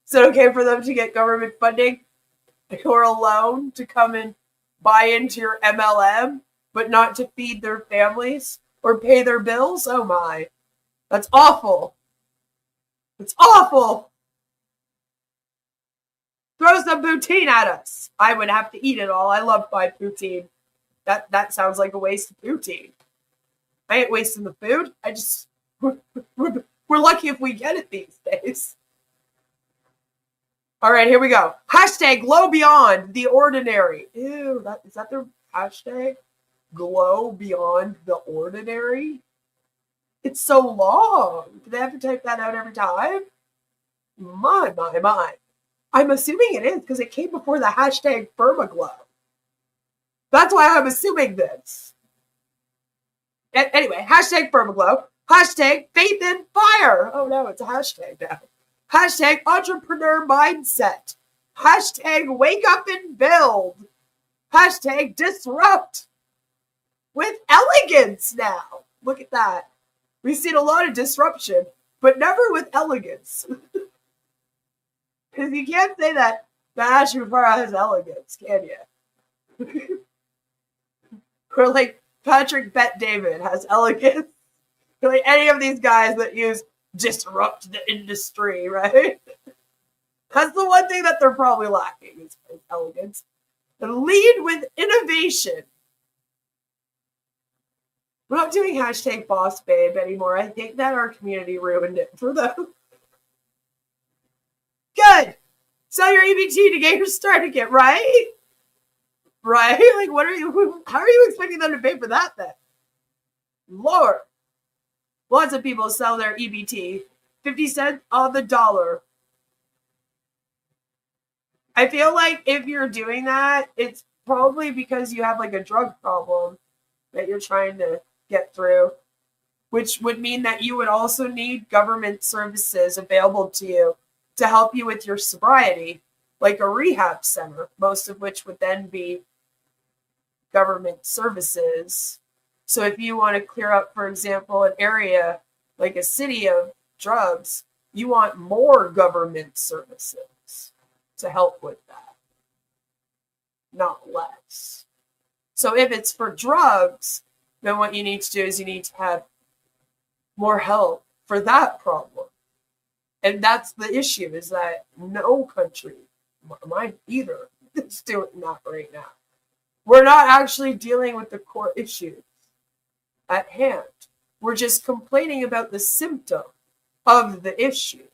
Is it okay for them to get government funding or a loan to come and buy into your MLM, but not to feed their families or pay their bills? Oh my. That's awful. It's awful. Throw some poutine at us. I would have to eat it all. I love fried poutine. That sounds like a waste of poutine. I ain't wasting the food. We're lucky if we get it these days. All right, here we go. Hashtag glow beyond the ordinary. Ew, is that their hashtag? Glow beyond the ordinary? It's so long. Do they have to type that out every time? My. I'm assuming it is because it came before the hashtag Permaglow. That's why I'm assuming this. Anyway, hashtag Permaglow. Hashtag faith in fire. Oh no, it's a hashtag now. Hashtag entrepreneur mindset. Hashtag wake up and build. Hashtag disrupt. With elegance now. Look at that. We've seen a lot of disruption, but never with elegance. Because you can't say that the entrepreneur has elegance, can you? Or like Patrick Bet David has elegance. Or like any of these guys that use disrupt the industry, right? That's the one thing that they're probably lacking is elegance. And lead with innovation. We're not doing hashtag boss babe anymore. I think that our community ruined it for them. Good. Sell your EBT to get your certificate, right? Right? Like, how are you expecting them to pay for that then? Lord. Lots of people sell their EBT. 50 cents on the dollar. I feel like if you're doing that, it's probably because you have like a drug problem that you're trying to get through, which would mean that you would also need government services available to you to help you with your sobriety, like a rehab center, most of which would then be government services. So if you want to clear up, for example, an area like a city of drugs, you want more government services to help with that, not less. So if it's for drugs, then what you need to do is you need to have more help for that problem. And that's the issue, is that no country, mine either, is doing that right now. We're not actually dealing with the core issues at hand. We're just complaining about the symptom of the issue.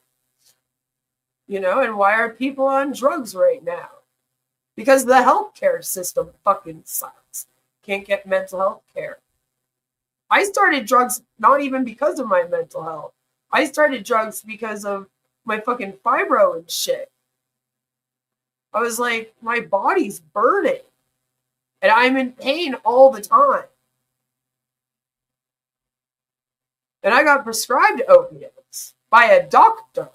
You know, and why are people on drugs right now? Because the healthcare system fucking sucks. Can't get mental health care. I started drugs not even because of my mental health. I started drugs because of my fucking fibro and shit. I was like, my body's burning. And I'm in pain all the time. And I got prescribed opiates by a doctor.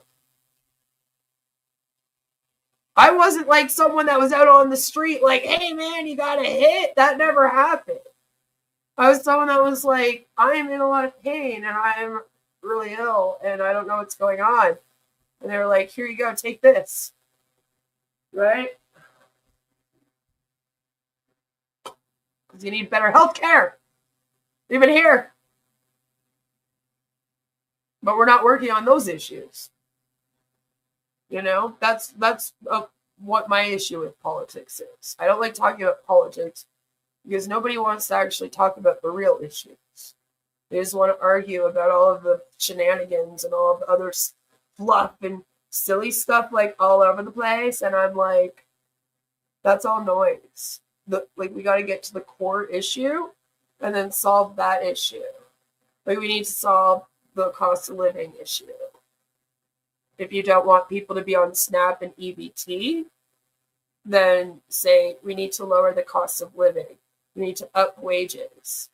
I wasn't like someone that was out on the street like, hey man, you got a hit. That never happened. I was someone that was like, I'm in a lot of pain and I'm really ill and I don't know what's going on. And they were like, here you go, take this. Right? Because you need better health care. Even here. But we're not working on those issues. You know, that's what my issue with politics is. I don't like talking about politics because nobody wants to actually talk about the real issues. They just want to argue about all of the shenanigans and all of the other fluff and silly stuff like all over the place. And I'm like, that's all noise. We got to get to the core issue and then solve that issue. Like we need to solve the cost of living issue. If you don't want people to be on SNAP and EBT, then say we need to lower the cost of living. We need to up wages.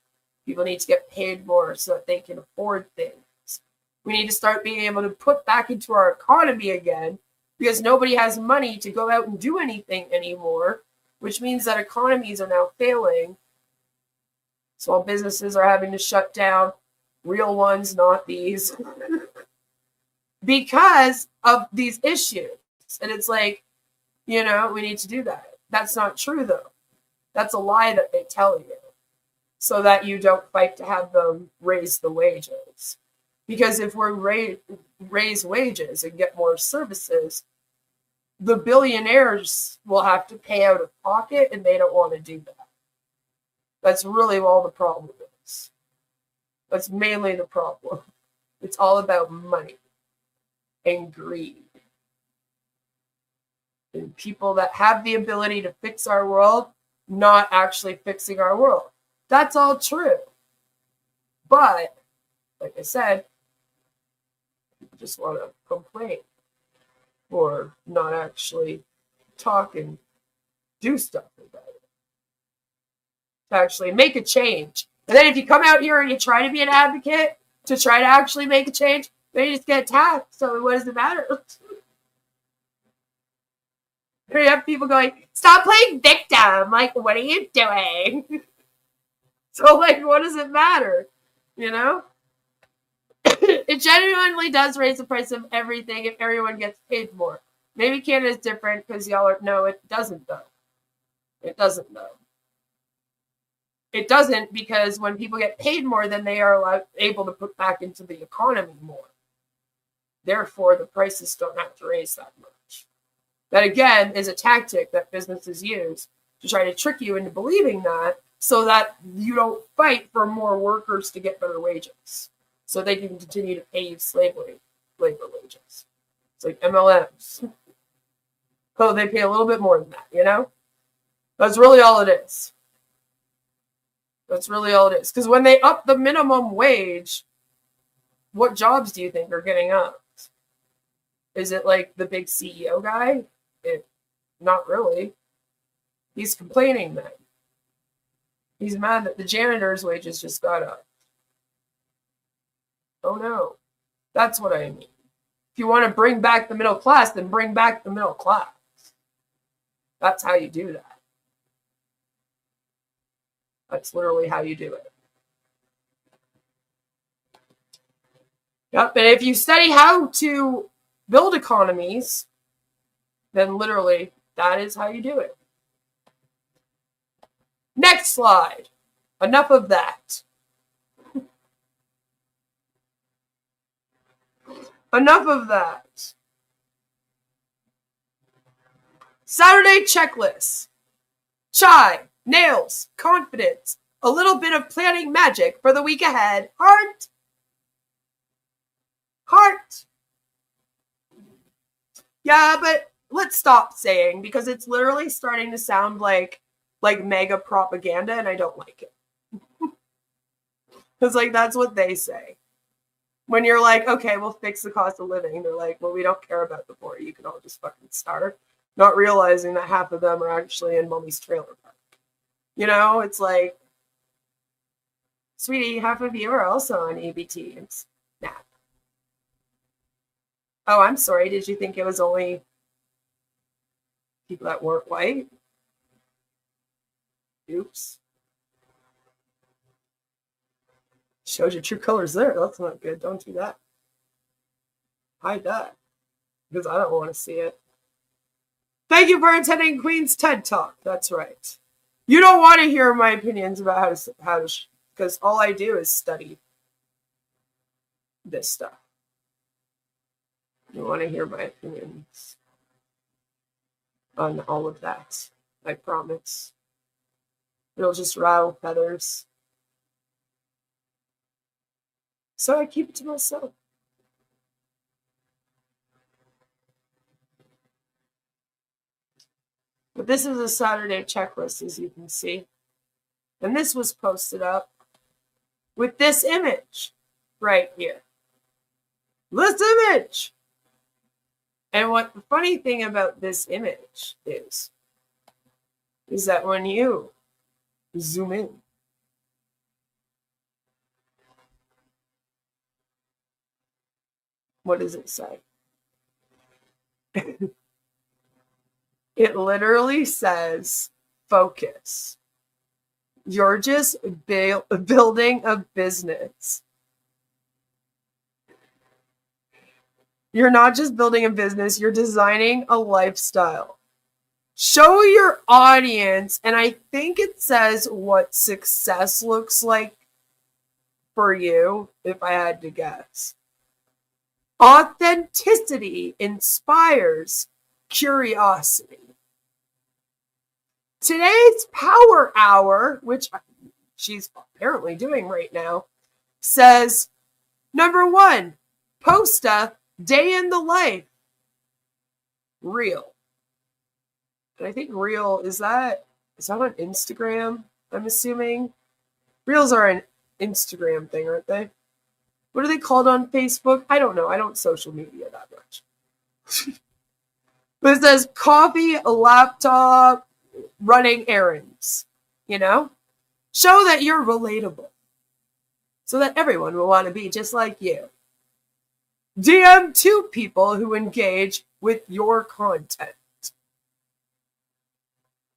People need to get paid more so that they can afford things. We need to start being able to put back into our economy again because nobody has money to go out and do anything anymore, which means that economies are now failing. Small businesses are having to shut down. Real ones, not these. Because of these issues. And it's like, you know, we need to do that. That's not true, though. That's a lie that they tell you so that you don't fight to have them raise the wages. Because if we raise wages and get more services, the billionaires will have to pay out of pocket, and they don't want to do that. That's really all the problem is. That's mainly the problem. It's all about money and greed. And people that have the ability to fix our world, not actually fixing our world. That's all true. But, like I said, people just want to complain or not actually talk and do stuff about it. To actually make a change. And then if you come out here and you try to be an advocate to try to actually make a change, then you just get attacked. So what does it matter? You have people going, stop playing victim. Like, what are you doing? So, like, what does it matter? You know? It genuinely does raise the price of everything if everyone gets paid more. Maybe Canada's different because y'all are, no, it doesn't, though. It doesn't, though. It doesn't because when people get paid more, then they are able to put back into the economy more. Therefore, the prices don't have to raise that much. That, again, is a tactic that businesses use to try to trick you into believing that so that you don't fight for more workers to get better wages. So they can continue to pay you slave labor wages. It's like MLMs. Oh, they pay a little bit more than that, you know? That's really all it is. That's really all it is. Because when they up the minimum wage, what jobs do you think are getting upped? Is it like the big CEO guy? Not really. He's complaining then. He's mad that the janitor's wages just got up. Oh no. That's what I mean. If you want to bring back the middle class, then bring back the middle class. That's how you do that. That's literally how you do it. Yep, and if you study how to build economies, then literally that is how you do it. Next slide. Enough of that. Enough of that. Saturday checklist. Chai, nails, confidence, a little bit of planning magic for the week ahead. Heart. Heart. Yeah, but let's stop saying because it's literally starting to sound like mega propaganda and I don't like it. Because like that's what they say. When you're like, okay, we'll fix the cost of living. They're like, well, we don't care about the poor. You can all just fucking starve. Not realizing that half of them are actually in mommy's trailer park. It's like, sweetie, half of you are also on EBT. Nah. Oh, I'm sorry. Did you think it was only people that weren't white? Oops. Shows your true colors there. That's not good. Don't do that. Hide that. Because I don't want to see it. Thank you for attending Queen's TED Talk. That's right. You don't want to hear my opinions about how to because all I do is study this stuff. You want to hear my opinions on all of that. I promise. It'll just rattle feathers. So I keep it to myself. But this is a Saturday checklist, as you can see. And this was posted up with this image right here. This image! And what the funny thing about this image is that when you zoom in, what does it say? It literally says, focus. You're just building a business. You're not just building a business, you're designing a lifestyle. Show your audience, and I think it says what success looks like for you, if I had to guess. Authenticity inspires curiosity. Today's Power Hour, which she's apparently doing right now, says, number 1, post a day in the life. Reel. And I think Reel, is that on Instagram, I'm assuming? Reels are an Instagram thing, aren't they? What are they called on Facebook? I don't know. I don't social media that much. But it says coffee, a laptop, running errands. Show that you're relatable. So that everyone will want to be just like you. DM 2 people who engage with your content.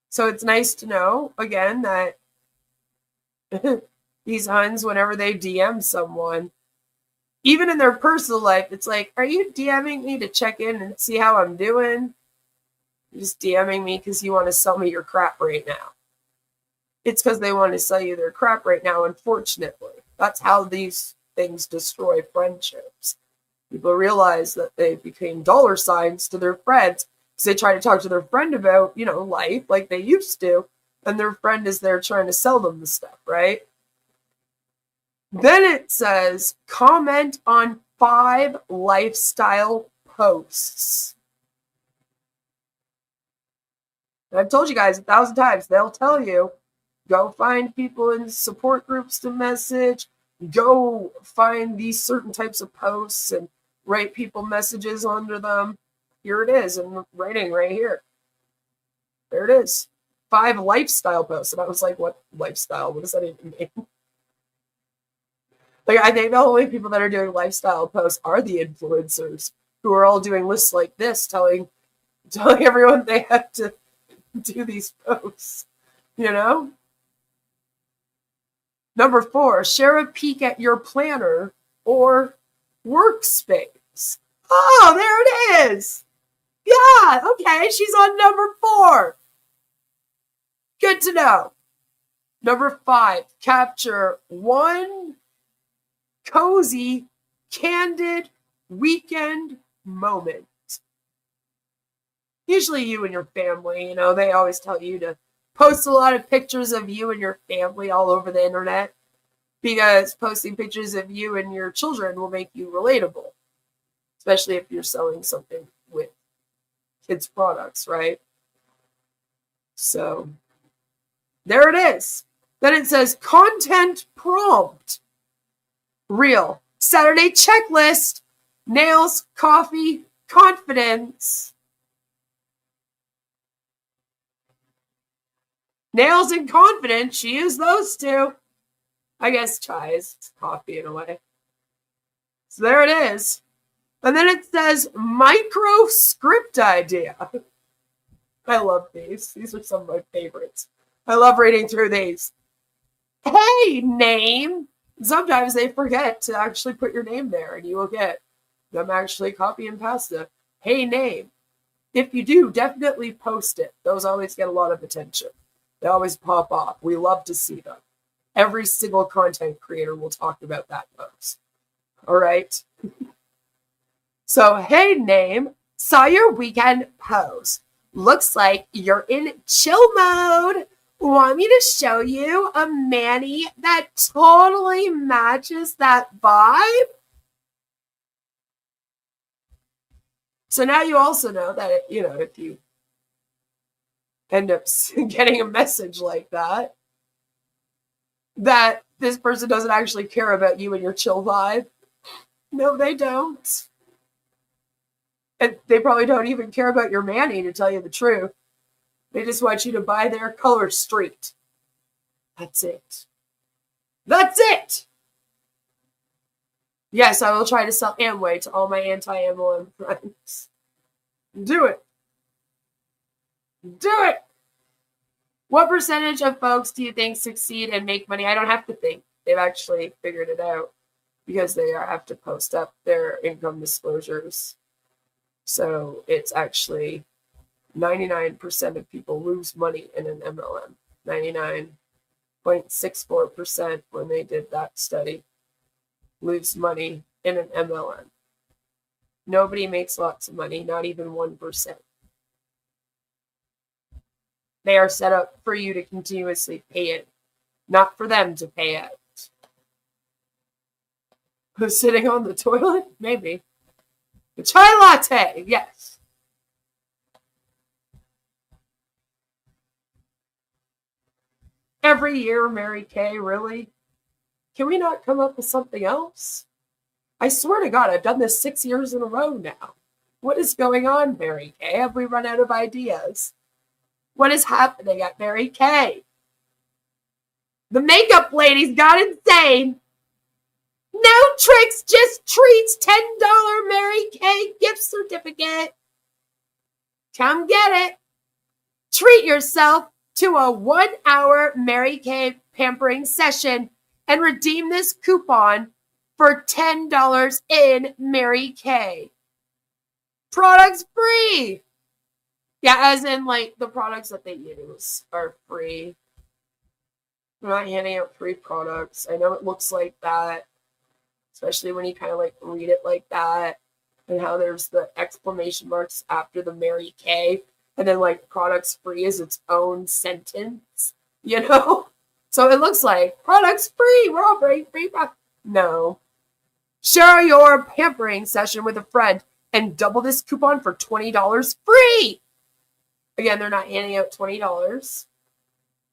So it's nice to know, again, that these Huns, whenever they DM someone, even in their personal life, it's like, are you DMing me to check in and see how I'm doing? You're just DMing me because you want to sell me your crap right now. It's because they want to sell you their crap right now, unfortunately. That's how these things destroy friendships. People realize that they became dollar signs to their friends because they try to talk to their friend about, life like they used to, and their friend is there trying to sell them the stuff, right? Then it says, comment on 5 lifestyle posts. And I've told you guys 1,000 times, they'll tell you, go find people in support groups to message, go find these certain types of posts and write people messages under them. Here it is in writing right here. There it is. 5 lifestyle posts. And I was like, what lifestyle? What does that even mean? Like, I think the only people that are doing lifestyle posts are the influencers who are all doing lists like this, telling everyone they have to do these posts, Number 4, share a peek at your planner or workspace. Oh, there it is. Yeah, okay, she's on number 4. Good to know. Number 5, capture one cozy, candid weekend moment. Usually you and your family, they always tell you to post a lot of pictures of you and your family all over the internet because posting pictures of you and your children will make you relatable, especially if you're selling something with kids' products, right? So there it is. Then it says content prompt. Reel. Saturday checklist. Nails, coffee, confidence. Nails and confidence. She used those two. I guess chai is coffee in a way. So there it is. And then it says micro script idea. I love these. These are some of my favorites. I love reading through these. Hey, name. Sometimes they forget to actually put your name there, and you will get them actually copy and paste. Hey, name. If you do, definitely post it. Those always get a lot of attention. They always pop off. We love to see them. Every single content creator will talk about that post. All right? So, hey, name. Saw your weekend post. Looks like you're in chill mode. Want me to show you a mani that totally matches that vibe? So now you also know that, if you end up getting a message like that this person doesn't actually care about you and your chill vibe. No, they don't. And they probably don't even care about your mani, to tell you the truth. They just want you to buy their color street. That's it. That's it! Yes, I will try to sell Amway to all my anti-MLM friends. Do it. Do it! What percentage of folks do you think succeed and make money? I don't have to think. They've actually figured it out because they have to post up their income disclosures. So it's actually 99% of people lose money in an MLM. 99.64% when they did that study lose money in an MLM. Nobody makes lots of money, not even 1%. They are set up for you to continuously pay it, not for them to pay it. Who's sitting on the toilet? Maybe. The chai latte, yes. Every year, Mary Kay, really? Can we not come up with something else? I swear to God, I've done this 6 years in a row now. What is going on, Mary Kay? Have we run out of ideas? What is happening at Mary Kay? The makeup lady's got insane. No tricks, just treats. $10 Mary Kay gift certificate. Come get it. Treat yourself to a 1-hour Mary Kay pampering session and redeem this coupon for $10 in Mary Kay. Products free. Yeah, as in, the products that they use are free. I'm not handing out free products. I know it looks like that, especially when you kind of, read it like that, and how there's the exclamation marks after the Mary Kay, and then, products free is its own sentence, So it looks like, products free, we're offering free products. No. Share your pampering session with a friend and double this coupon for $20 free. Again, they're not handing out $20.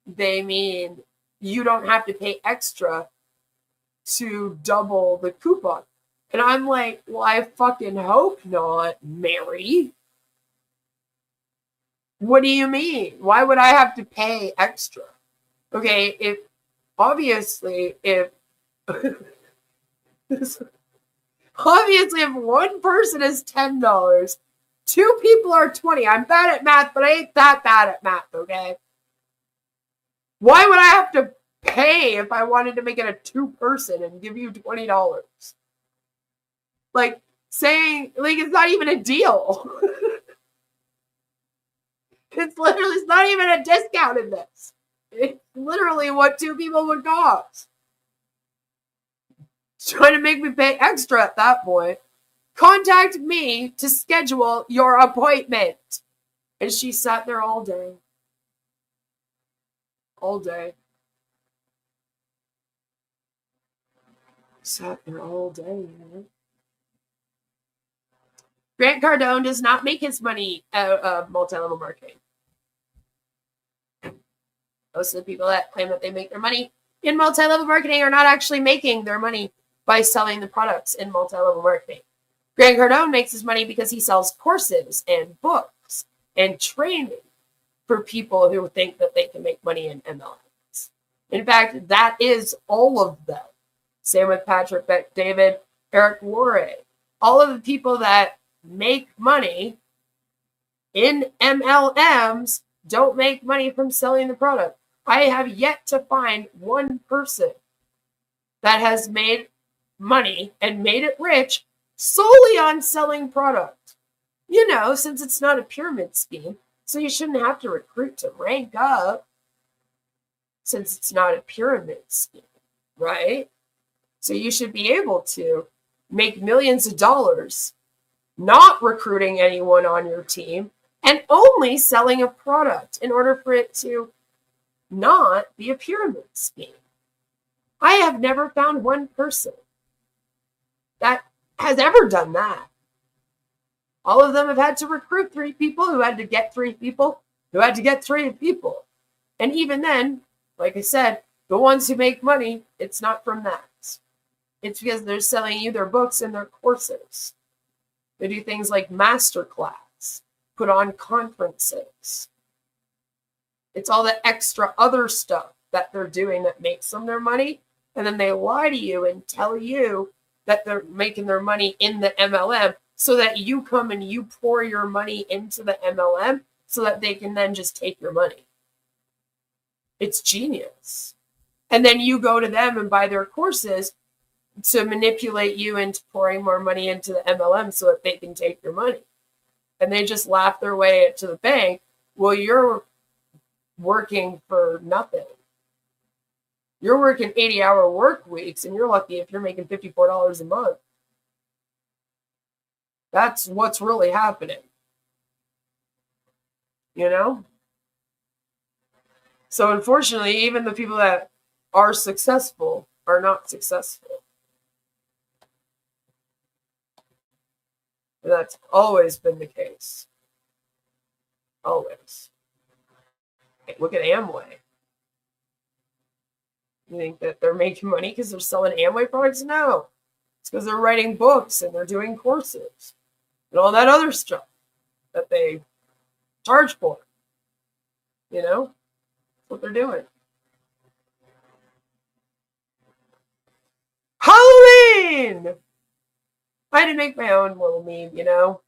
They mean you don't have to pay extra to double the coupon. And I'm like, well, I fucking hope not, Mary. What do you mean? Why would I have to pay extra? Okay, if one person is $10, 2 people are $20. I'm bad at math, but I ain't that bad at math, okay? Why would I have to pay if I wanted to make it a 2-person and give you $20? Saying, it's not even a deal. It's not even a discount in this. It's literally what 2 people would cost. It's trying to make me pay extra at that point. Contact me to schedule your appointment. And she sat there all day. All day. Sat there all day, man. Grant Cardone does not make his money out of multi-level marketing. Most of the people that claim that they make their money in multi-level marketing are not actually making their money by selling the products in multi-level marketing. Grant Cardone makes his money because he sells courses and books and training for people who think that they can make money in MLMs. In fact, that is all of them. Same with Patrick Bet David, Eric Worre. All of the people that make money in MLMs don't make money from selling the product. I have yet to find one person that has made money and made it rich solely on selling product. You know, since it's not a pyramid scheme, so you shouldn't have to recruit to rank up since it's not a pyramid scheme, right? So you should be able to make millions of dollars not recruiting anyone on your team and only selling a product in order for it to not be a pyramid scheme. I have never found one person that has ever done that. All of them have had to recruit 3 people who had to get 3 people who had to get 3 people. And even then, like I said, the ones who make money, it's not from that. It's because they're selling you their books and their courses. They do things like masterclass, put on conferences. It's all the extra other stuff that they're doing that makes them their money. And then they lie to you and tell you that they're making their money in the MLM so that you come and you pour your money into the MLM so that they can then just take your money. It's genius. And then you go to them and buy their courses to manipulate you into pouring more money into the MLM so that they can take your money. And they just laugh their way to the bank. Well, you're working for nothing. You're working 80-hour work weeks, and you're lucky if you're making $54 a month. That's what's really happening. You know? So unfortunately, even the people that are successful are not successful. And that's always been the case. Always. Look at Amway. You think that they're making money because they're selling Amway products? No. It's because they're writing books and they're doing courses and all that other stuff that they charge for. You know? That's what they're doing. Halloween! I had to make my own little meme, you know?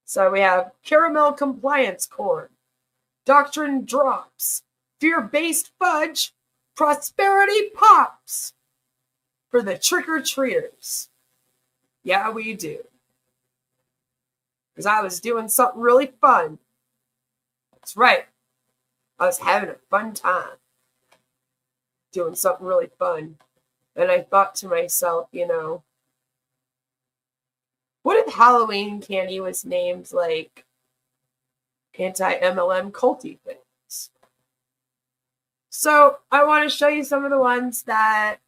So we have caramel compliance corn, doctrine drops, fear-based fudge, prosperity pops for the trick-or-treaters. Yeah, we do. Because I was doing something really fun. That's right. I was having a fun time. Doing something really fun. And I thought to myself, you know, what if Halloween candy was named like anti-MLM culty things? So I want to show you some of the ones that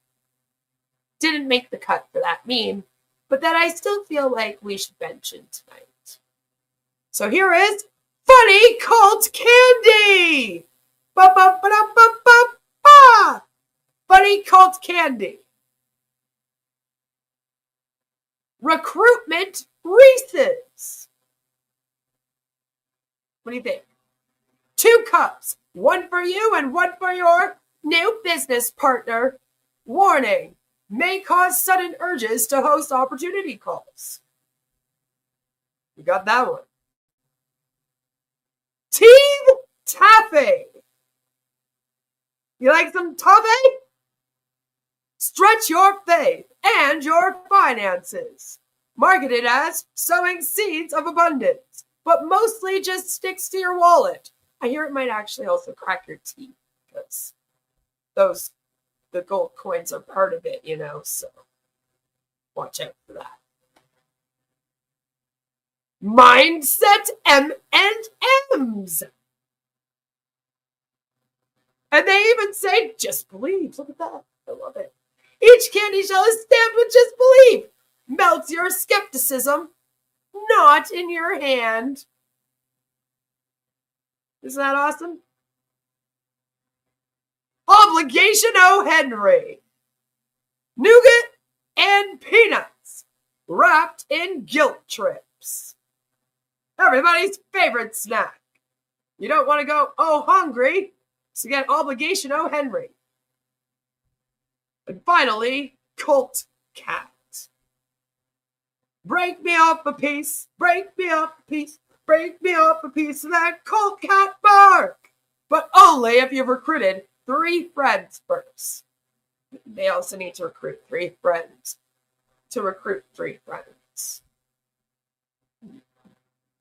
didn't make the cut for that meme, but that I still feel like we should mention tonight. So here is Funny Cult Candy! Ba-ba-ba-da-ba-ba-ba! Funny Cult Candy. Recruitment Reese's. What do you think? 2 cups. One for you and one for your new business partner. Warning. May cause sudden urges to host opportunity calls. You got that one. Team Taffy. You like some toffee? Stretch your faith and your finances. Marketed as sowing seeds of abundance, but mostly just sticks to your wallet. I hear it might actually also crack your teeth because the gold coins are part of it, you know, so watch out for that. Mindset M&Ms. And they even say, just believe. Look at that. I love it. Each candy shell is stamped with just believe. Melts your skepticism. Not in your hand. Isn't that awesome? Obligation O. Henry. Nougat and peanuts. Wrapped in guilt trips. Everybody's favorite snack. You don't want to go, oh, hungry. So you get obligation, oh, Henry. And finally, Colt Cat. Break me up a piece, break me up a piece, break me up a piece of that Colt Cat bark. But only if you've recruited 3 friends first. They also need to recruit 3 friends to recruit 3 friends.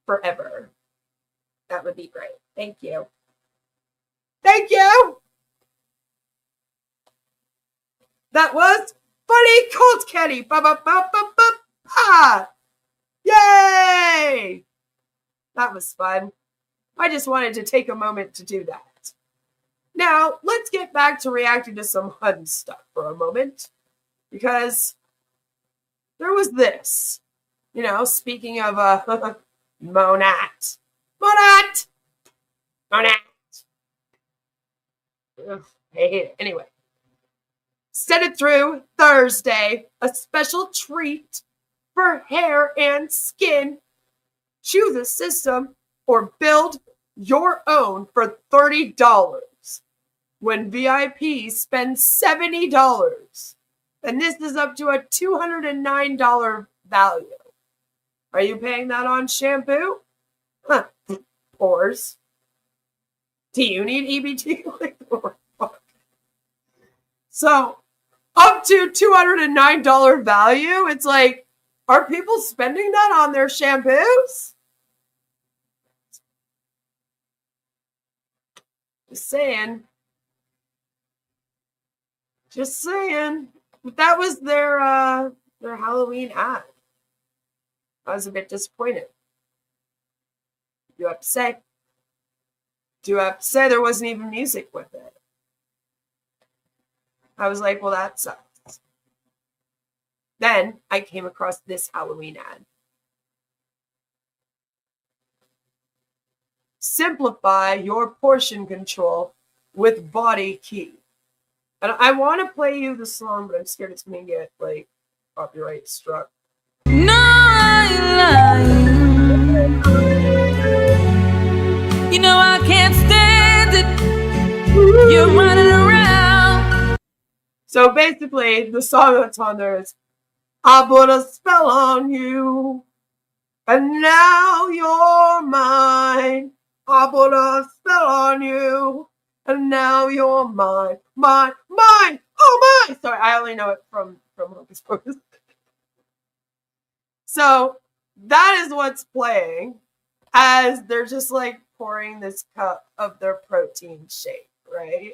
Forever. That would be great. Thank you. Thank you! That was Funny Colt Catty. Ba-ba-ba-ba-ba-ba! Yay! That was fun. I just wanted to take a moment to do that. Now, let's get back to reacting to some Huns stuff for a moment. Because there was this. You know, speaking of Monat. Monat! Monat! Ugh, I hate it. Anyway. Send it through Thursday. A special treat for hair and skin. Choose a system or build your own for $30 when VIPs spend $70. And this is up to a $209 value. Are you paying that on shampoo? Huh. Pores. Do you need EBT? So, up to $209 value, it's like, are people spending that on their shampoos? Just saying. Just saying. But that was their Halloween ad. I was a bit disappointed. Do have to say. Do have to say there wasn't even music with it. I was like, well, that sucks. Then I came across this Halloween ad. Simplify your portion control with Body Key. And I want to play you the song, but I'm scared it's going to get, like, copyright struck. No, you know I can't stand it. You're running around. So basically, the song that's on there is, I put a spell on you, and now you're mine. I put a spell on you, and now you're mine. Mine. Oh, mine. Sorry, I only know it from Hocus Pocus. So that is what's playing as they're just like pouring this cup of their protein shake, right?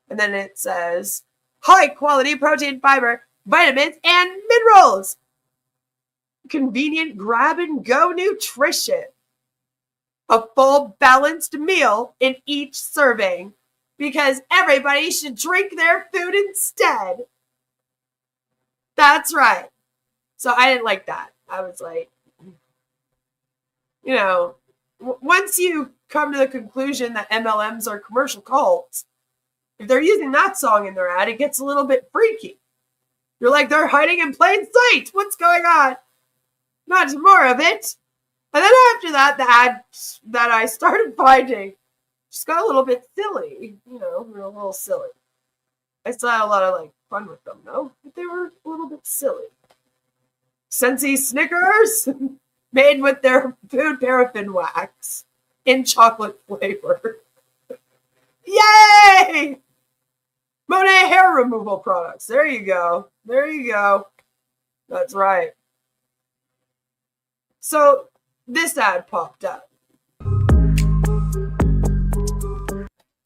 And then it says, high quality protein, fiber, vitamins, and minerals. Convenient grab and go nutrition. A full balanced meal in each serving because everybody should drink their food instead. That's right. So I didn't like that. I was like, you know, once you come to the conclusion that MLMs are commercial cults, if they're using that song in their ad, it gets a little bit freaky. You're like, they're hiding in plain sight. What's going on? Not more of it. And then after that, the ads that I started finding just got a little bit silly. You know, a little silly. I still had a lot of, like, fun with them, though. But they were a little bit silly. Scentsy Snickers made with their food paraffin wax in chocolate flavor. Yay! Monet hair removal products. There you go. There you go. That's right. So this ad popped up.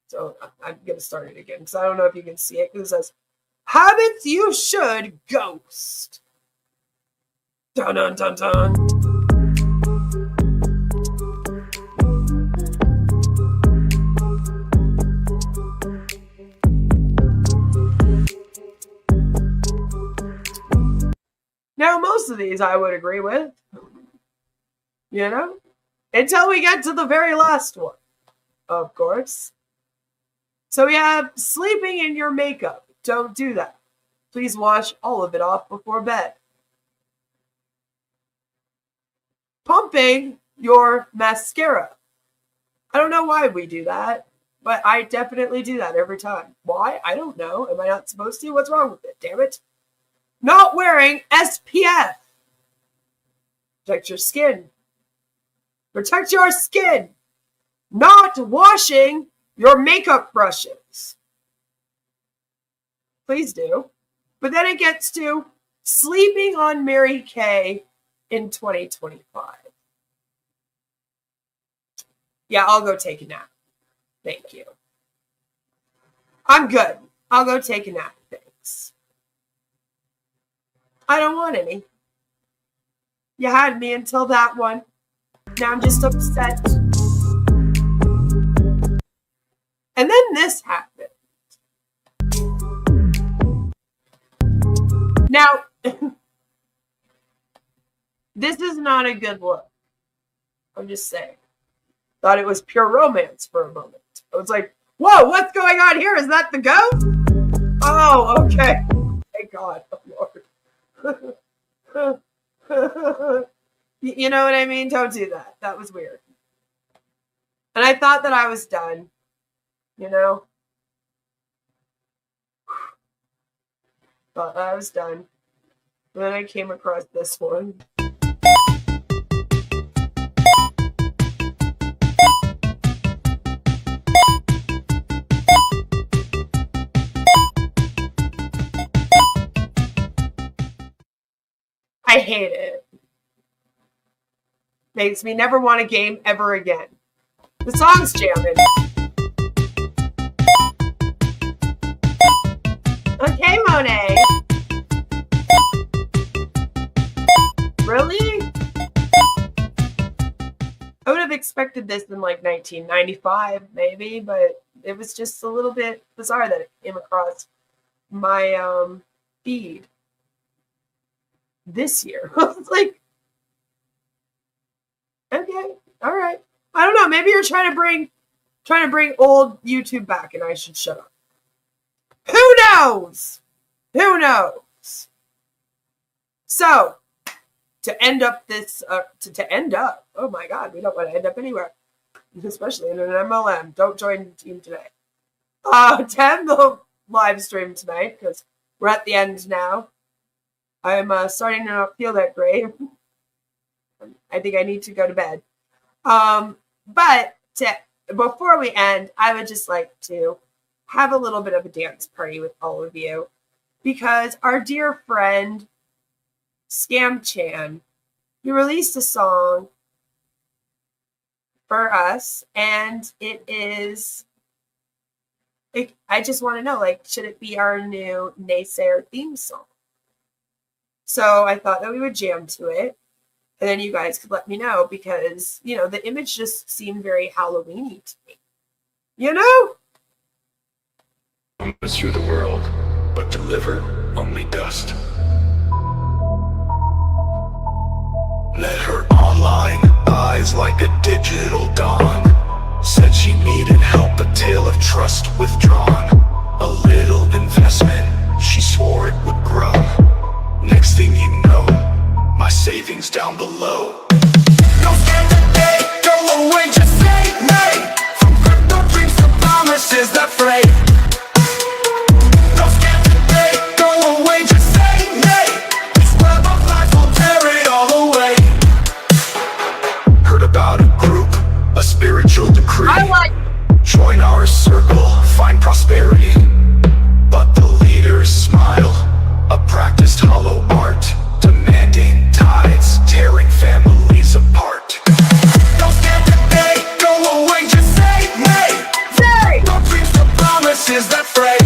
So I'm going to start it again because I don't know if you can see it. Because it says, habits you should ghost. Dun dun dun dun. Now, most of these I would agree with, you know, until we get to the very last one, of course. So we have sleeping in your makeup. Don't do that. Please wash all of it off before bed. Pumping your mascara. I don't know why we do that, but I definitely do that every time. Why? I don't know. Am I not supposed to? What's wrong with it? Damn it. Not wearing SPF. Protect your skin. Protect your skin. Not washing your makeup brushes. Please do. But then it gets to sleeping on Mary Kay in 2025. Yeah, I'll go take a nap. Thank you. I'm good. I'll go take a nap. Thanks. I don't want any. You had me until that one. Now I'm just upset. And then this happened. Now, this is not a good look. I'm just saying. Thought it was pure romance for a moment. I was like, whoa, what's going on here? Is that the ghost? Oh, okay. Thank God. Oh, Lord. You know what I mean? Don't do that. That was weird. And I thought that I was done. You know? Thought I was done. And then I came across this one. I hate it. Makes me never want a game ever again. The song's jamming. Okay, Monet. Really? I would have expected this in like 1995, maybe, but it was just a little bit bizarre that it came across my feed this year. I was like, okay, all right. I don't know. Maybe you're trying to bring old YouTube back, and I should shut up. Who knows? Who knows? So, to end up this, to end up, oh my God, we don't want to end up anywhere, especially in an MLM. Don't join the team today. To end the live stream tonight, because we're at the end now. I'm starting to not feel that great. I think I need to go to bed. But before we end, I would just like to have a little bit of a dance party with all of you, because our dear friend Scam Chan, he released a song for us, and I just want to know, like, should it be our new Naysayer theme song? So I thought that we would jam to it, and then you guys could let me know, because, you know, the image just seemed very Halloween-y to me. You know? Through the world, but deliver only dust. Let her online eyes like a digital dawn. Said she needed help, a tale of trust withdrawn. A little investment, she swore it would grow. Next thing you know, my savings down below. Don't stand today, go away, just say nay. From crypto dreams to promises that fray. Don't stand today, go away, just say nay. This web of life will tear it all away. Heard about a group, a spiritual decree. Join our circle, find prosperity. But the leaders smile, a practiced hollow art, demanding tides, tearing families apart. Don't stand today, go away, just say nay. Say! Don't dreams to promises that fray.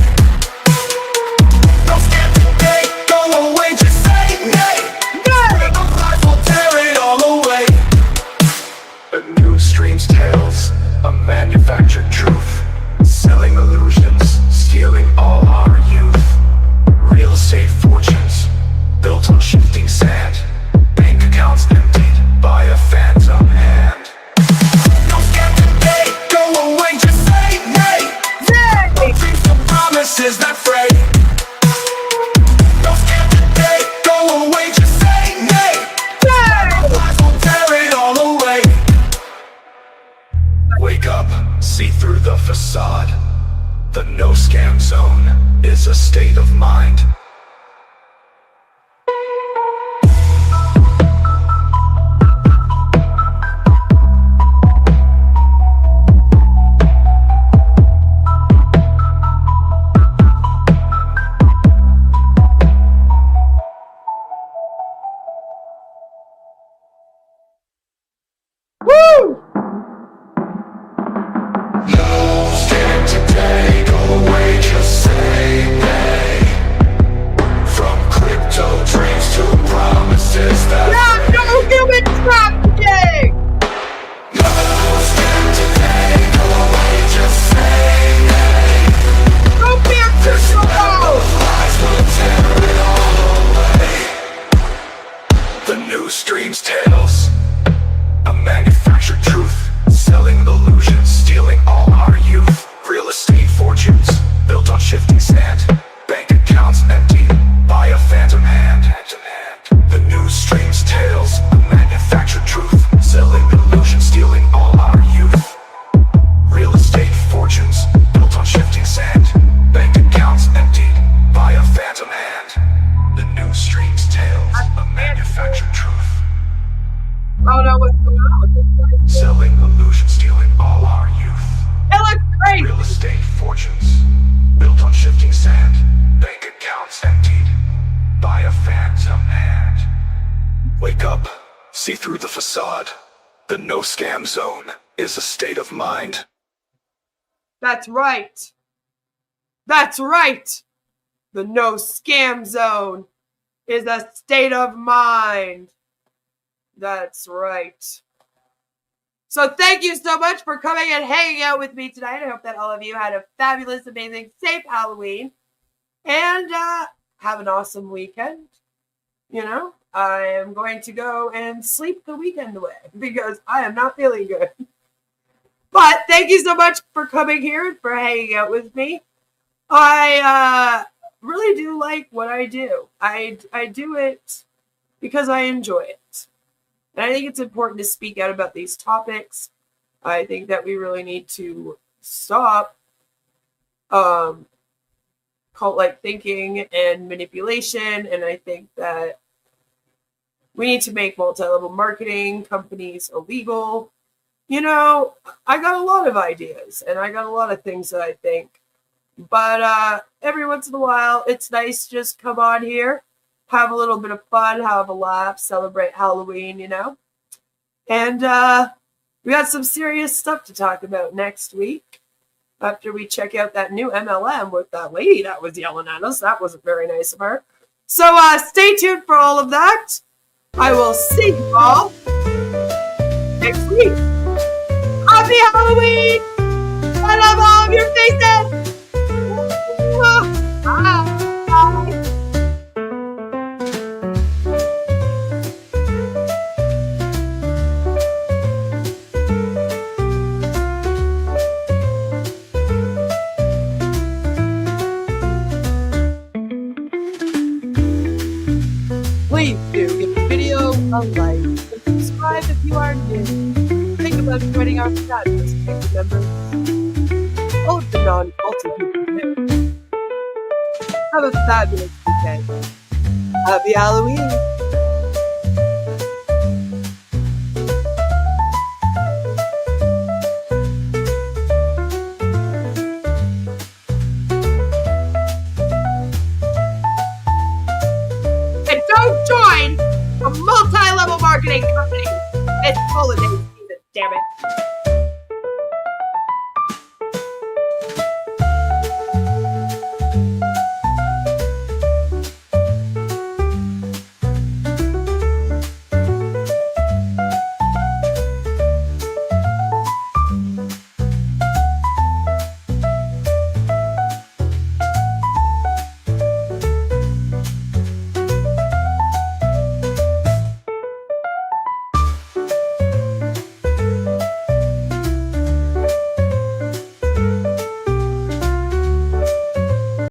Don't stand today, go away, just say nay. Nay! The life will tear it all away. A new stream's tales, a manufactured truth, selling illusions, stealing all our youth. Real estate fortunes, built on shifting sand. Bank accounts emptied by a phantom hand. Don't stand today, go away, just say nay. Nay! Don't dreams to promises that fray. Don't stand today, go away, just say nay. Nay! Lies will tear it all away. Wake up, see through the facade. The no scam zone is a state of mind. Woo! No scam today, go away, just say nay. From crypto dreams to promises that Yeah, no human trafficking! no scam today, go away, just say nay. No fear crypto! Lies will tear it all away. The news streams tales, a manufactured truth, selling illusions, stealing all our youth. Real estate fortunes, built on shifting sand. Bank accounts empty by a phantom hand. The news streams tales, a manufactured truth, selling illusions, stealing all our youth. Real estate fortunes, built on shifting sand. Bank accounts emptied by a phantom hand. The news streams tales, a manufactured truth, Oh no, what's going on with this guy? selling illusions, stealing all our youth. It looks great! Real estate fortunes, built on shifting sand. Bank accounts emptied by a phantom hand. Wake up, see through the facade. The no scam zone is a state of mind. That's right. That's right. The no scam zone is a state of mind. That's right. So thank you so much for coming and hanging out with me tonight. I hope that all of you had a fabulous, amazing, safe Halloween. And have an awesome weekend. You know, I am going to go and sleep the weekend away because I am not feeling good. But thank you so much for coming here and for hanging out with me. I really do like what I do. I do it because I enjoy it. And I think it's important to speak out about these topics. I think that we really need to stop cult-like thinking and manipulation. And I think that we need to make multi-level marketing companies illegal. You know, I got a lot of ideas and I got a lot of things that I think. But every once in a while, it's nice to just come on here, have a little bit of fun, have a laugh, celebrate Halloween, you know. And we got some serious stuff to talk about next week after we check out that new MLM with that lady that was yelling at us. That wasn't very nice of her. So stay tuned for all of that. I will see you all next week. Happy Halloween! I love all of your faces! Bye! Please do give the video a like and subscribe if you are new. Think about joining our fabulous family members. All of the non-culty people too. Have a fabulous weekend. Happy Halloween!